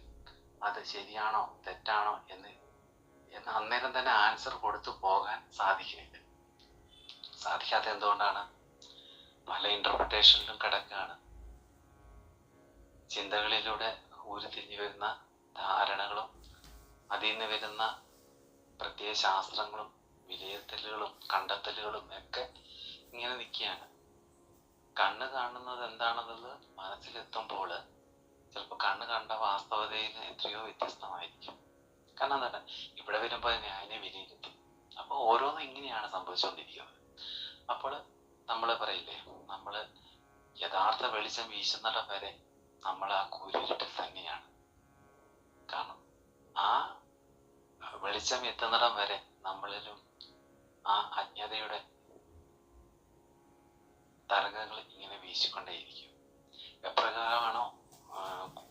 [SPEAKER 6] അത് ശരിയാണോ തെറ്റാണോ എന്ന് അന്നേരം തന്നെ ആൻസർ കൊടുത്തു പോകാൻ സാധിക്കുന്നില്ല. സാധിക്കാത്ത എന്തുകൊണ്ടാണ്? പല ഇന്റർപ്രിട്ടേഷനിലും കിടക്കുകയാണ്. ചിന്തകളിലൂടെ ഉരുത്തിരിഞ്ഞു വരുന്ന ധാരണകളും അതിൽ നിന്ന് വരുന്ന പ്രത്യേക ശാസ്ത്രങ്ങളും വിലയിരുത്തലുകളും കണ്ടെത്തലുകളും ഒക്കെ ഇങ്ങനെ നിൽക്കുകയാണ്. കണ്ണ് കാണുന്നത് എന്താണെന്നുള്ളത് മനസ്സിലെത്തുമ്പോൾ ചിലപ്പോൾ കണ്ണ് കണ്ട വാസ്തവതയിൽ എത്രയോ വ്യത്യസ്തമായിരിക്കും. കാരണം എന്താണ്, ഇവിടെ വരുമ്പോൾ അതിനെ വിലയിരുത്തും. അപ്പൊ ഓരോന്നും ഇങ്ങനെയാണ് സംഭവിച്ചുകൊണ്ടിരിക്കുന്നത്. അപ്പോൾ നമ്മൾ പറയില്ലേ, നമ്മൾ യഥാർത്ഥ വെളിച്ചം വീശുന്നിടം വരെ നമ്മൾ ആ കൂരിരുട്ടിൽ തന്നെയാണ്. കാരണം ആ വെളിച്ചം എത്തുന്നിടം വരെ നമ്മളിലും ആ അജ്ഞതയുടെ തരംഗങ്ങൾ ഇങ്ങനെ വീശിക്കൊണ്ടേയിരിക്കും. എപ്രകാരമാണോ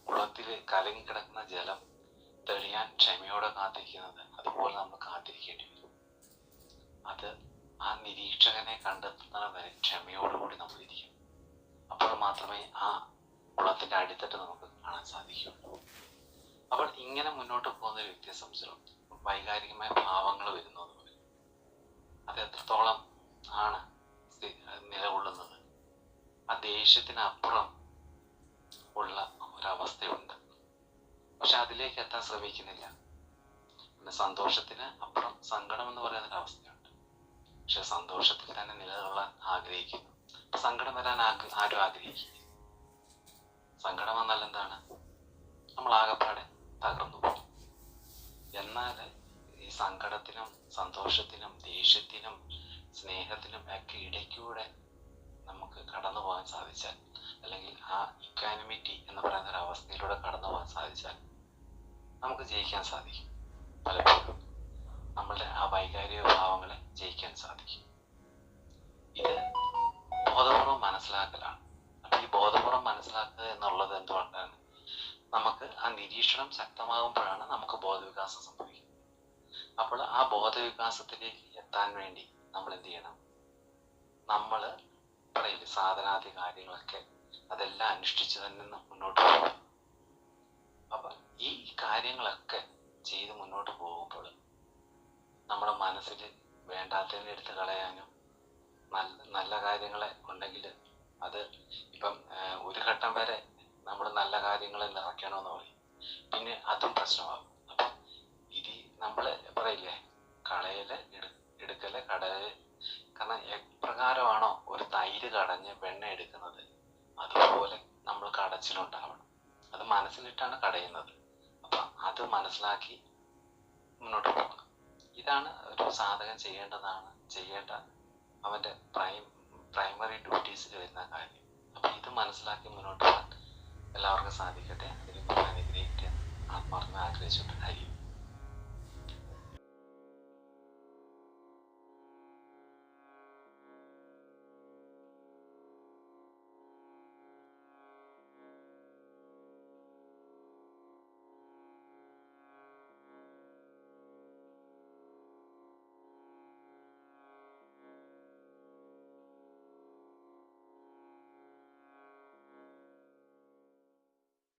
[SPEAKER 6] കുളത്തിൽ കലങ്ങിക്കിടക്കുന്ന ജലം തെളിയാൻ ക്ഷമയോടെ കാത്തിരിക്കുന്നത്, അതുപോലെ നമ്മൾ കാത്തിരിക്കേണ്ടി വരും. അത് ആ നിരീക്ഷകനെ കണ്ടെത്തുന്ന വരെ ക്ഷമയോടുകൂടി നമ്മൾ ഇരിക്കും. അപ്പോൾ മാത്രമേ ആ കുളത്തിന്റെ അടിത്തട്ട് നമുക്ക് കാണാൻ സാധിക്കുള്ളൂ. അപ്പോൾ ഇങ്ങനെ മുന്നോട്ട് പോകുന്ന ഒരു വ്യക്തിയെ സംബന്ധിച്ചിടത്തോളം വൈകാരികമായ ഭാവങ്ങൾ വരുന്നത് പോലെ അത് എത്രത്തോളം ആണ് നിലകൊള്ളുന്നത്, ആ ദേഷ്യത്തിനപ്പുറം ഉള്ള ഒരവസ്ഥയുണ്ട്. പക്ഷെ അതിലേക്ക് എത്താൻ ശ്രമിക്കുന്നില്ല. പിന്നെ സന്തോഷത്തിന് അപ്പുറം സങ്കടം എന്ന് പറയുന്ന ഒരവസ്ഥയുണ്ട്. പക്ഷെ സന്തോഷത്തിൽ തന്നെ നിലകൊള്ളാൻ ആഗ്രഹിക്കുന്നു. സങ്കടം വരാൻ ആരും ആഗ്രഹിക്കില്ല. സങ്കടം വന്നാൽ എന്താണ്, നമ്മൾ ആകെപ്പാടെ തകർന്നു പോകും. എന്നാൽ ഈ സങ്കടത്തിനും സന്തോഷത്തിനും ദേഷ്യത്തിനും സ്നേഹത്തിനും ഒക്കെ ഇടയ്ക്കൂടെ നമുക്ക് കടന്നു പോകാൻ സാധിച്ചാൽ, അല്ലെങ്കിൽ ആ ഇക്വാനിമിറ്റി എന്ന് പറയുന്ന ഒരു അവസ്ഥയിലൂടെ കടന്നു പോകാൻ സാധിച്ചാൽ നമുക്ക് ജയിക്കാൻ സാധിക്കും. പലപ്പോഴും നമ്മളുടെ ആ വൈകാരിക ഭാവങ്ങളെ ജയിക്കാൻ സാധിക്കും. ഇത് ബോധപൂർവം മനസ്സിലാക്കലാണ്. അപ്പൊ ഈ ബോധപൂർവം മനസ്സിലാക്കുക എന്നുള്ളത് എന്തുകൊണ്ടാണ്? നമുക്ക് ആ നിരീക്ഷണം ശക്തമാകുമ്പോഴാണ് നമുക്ക് ബോധവികാസം സംഭവിക്കുന്നത്. അപ്പോൾ ആ ബോധവികാസത്തിലേക്ക് എത്താൻ വേണ്ടി നമ്മൾ എന്ത് ചെയ്യണം? നമ്മൾ പറയില്ല, സാധനാദി കാര്യങ്ങളൊക്കെ അതെല്ലാം അനുഷ്ഠിച്ച് തന്നെ മുന്നോട്ട് പോകും. അപ്പൊ ഈ കാര്യങ്ങളൊക്കെ ചെയ്ത് മുന്നോട്ട് പോകുമ്പോൾ നമ്മുടെ മനസ്സിൽ വേണ്ടാത്തതിനെ എടുത്ത് കളയാനും നല്ല കാര്യങ്ങളെ ഉണ്ടെങ്കിൽ അത് ഇപ്പം ഒരു ഘട്ടം വരെ നമ്മൾ നല്ല കാര്യങ്ങളെ നിറയ്ക്കണമെന്ന് പറയും. പിന്നെ അതും പ്രശ്നമാകും. അപ്പം ഇത് നമ്മൾ പറയില്ലേ, കളയല് എടുക്കല് കടല്. കാരണം എപ്രകാരമാണോ ഒരു തൈര് കടഞ്ഞ് വെണ്ണ എടുക്കുന്നത്, അതുപോലെ നമ്മൾ കടച്ചിലുണ്ടാവണം. അത് മനസ്സിലിട്ടാണ് കടയുന്നത്. അപ്പൊ അത് മനസ്സിലാക്കി മുന്നോട്ട് പോകുന്നത്. ഇതാണ് ഒരു സാധകൻ ചെയ്യേണ്ട അവൻ്റെ പ്രൈമറി ഡ്യൂട്ടീസിൽ വരുന്ന കാര്യം. അപ്പം ഇത് മനസ്സിലാക്കി മുന്നോട്ട് പോകാൻ എല്ലാവർക്കും സാധിക്കട്ടെ. അതിന് അനുഗ്രഹിക്കാൻ ആത്മാർത്ഥമായി ആഗ്രഹിച്ചുകൊണ്ട് ഹരി.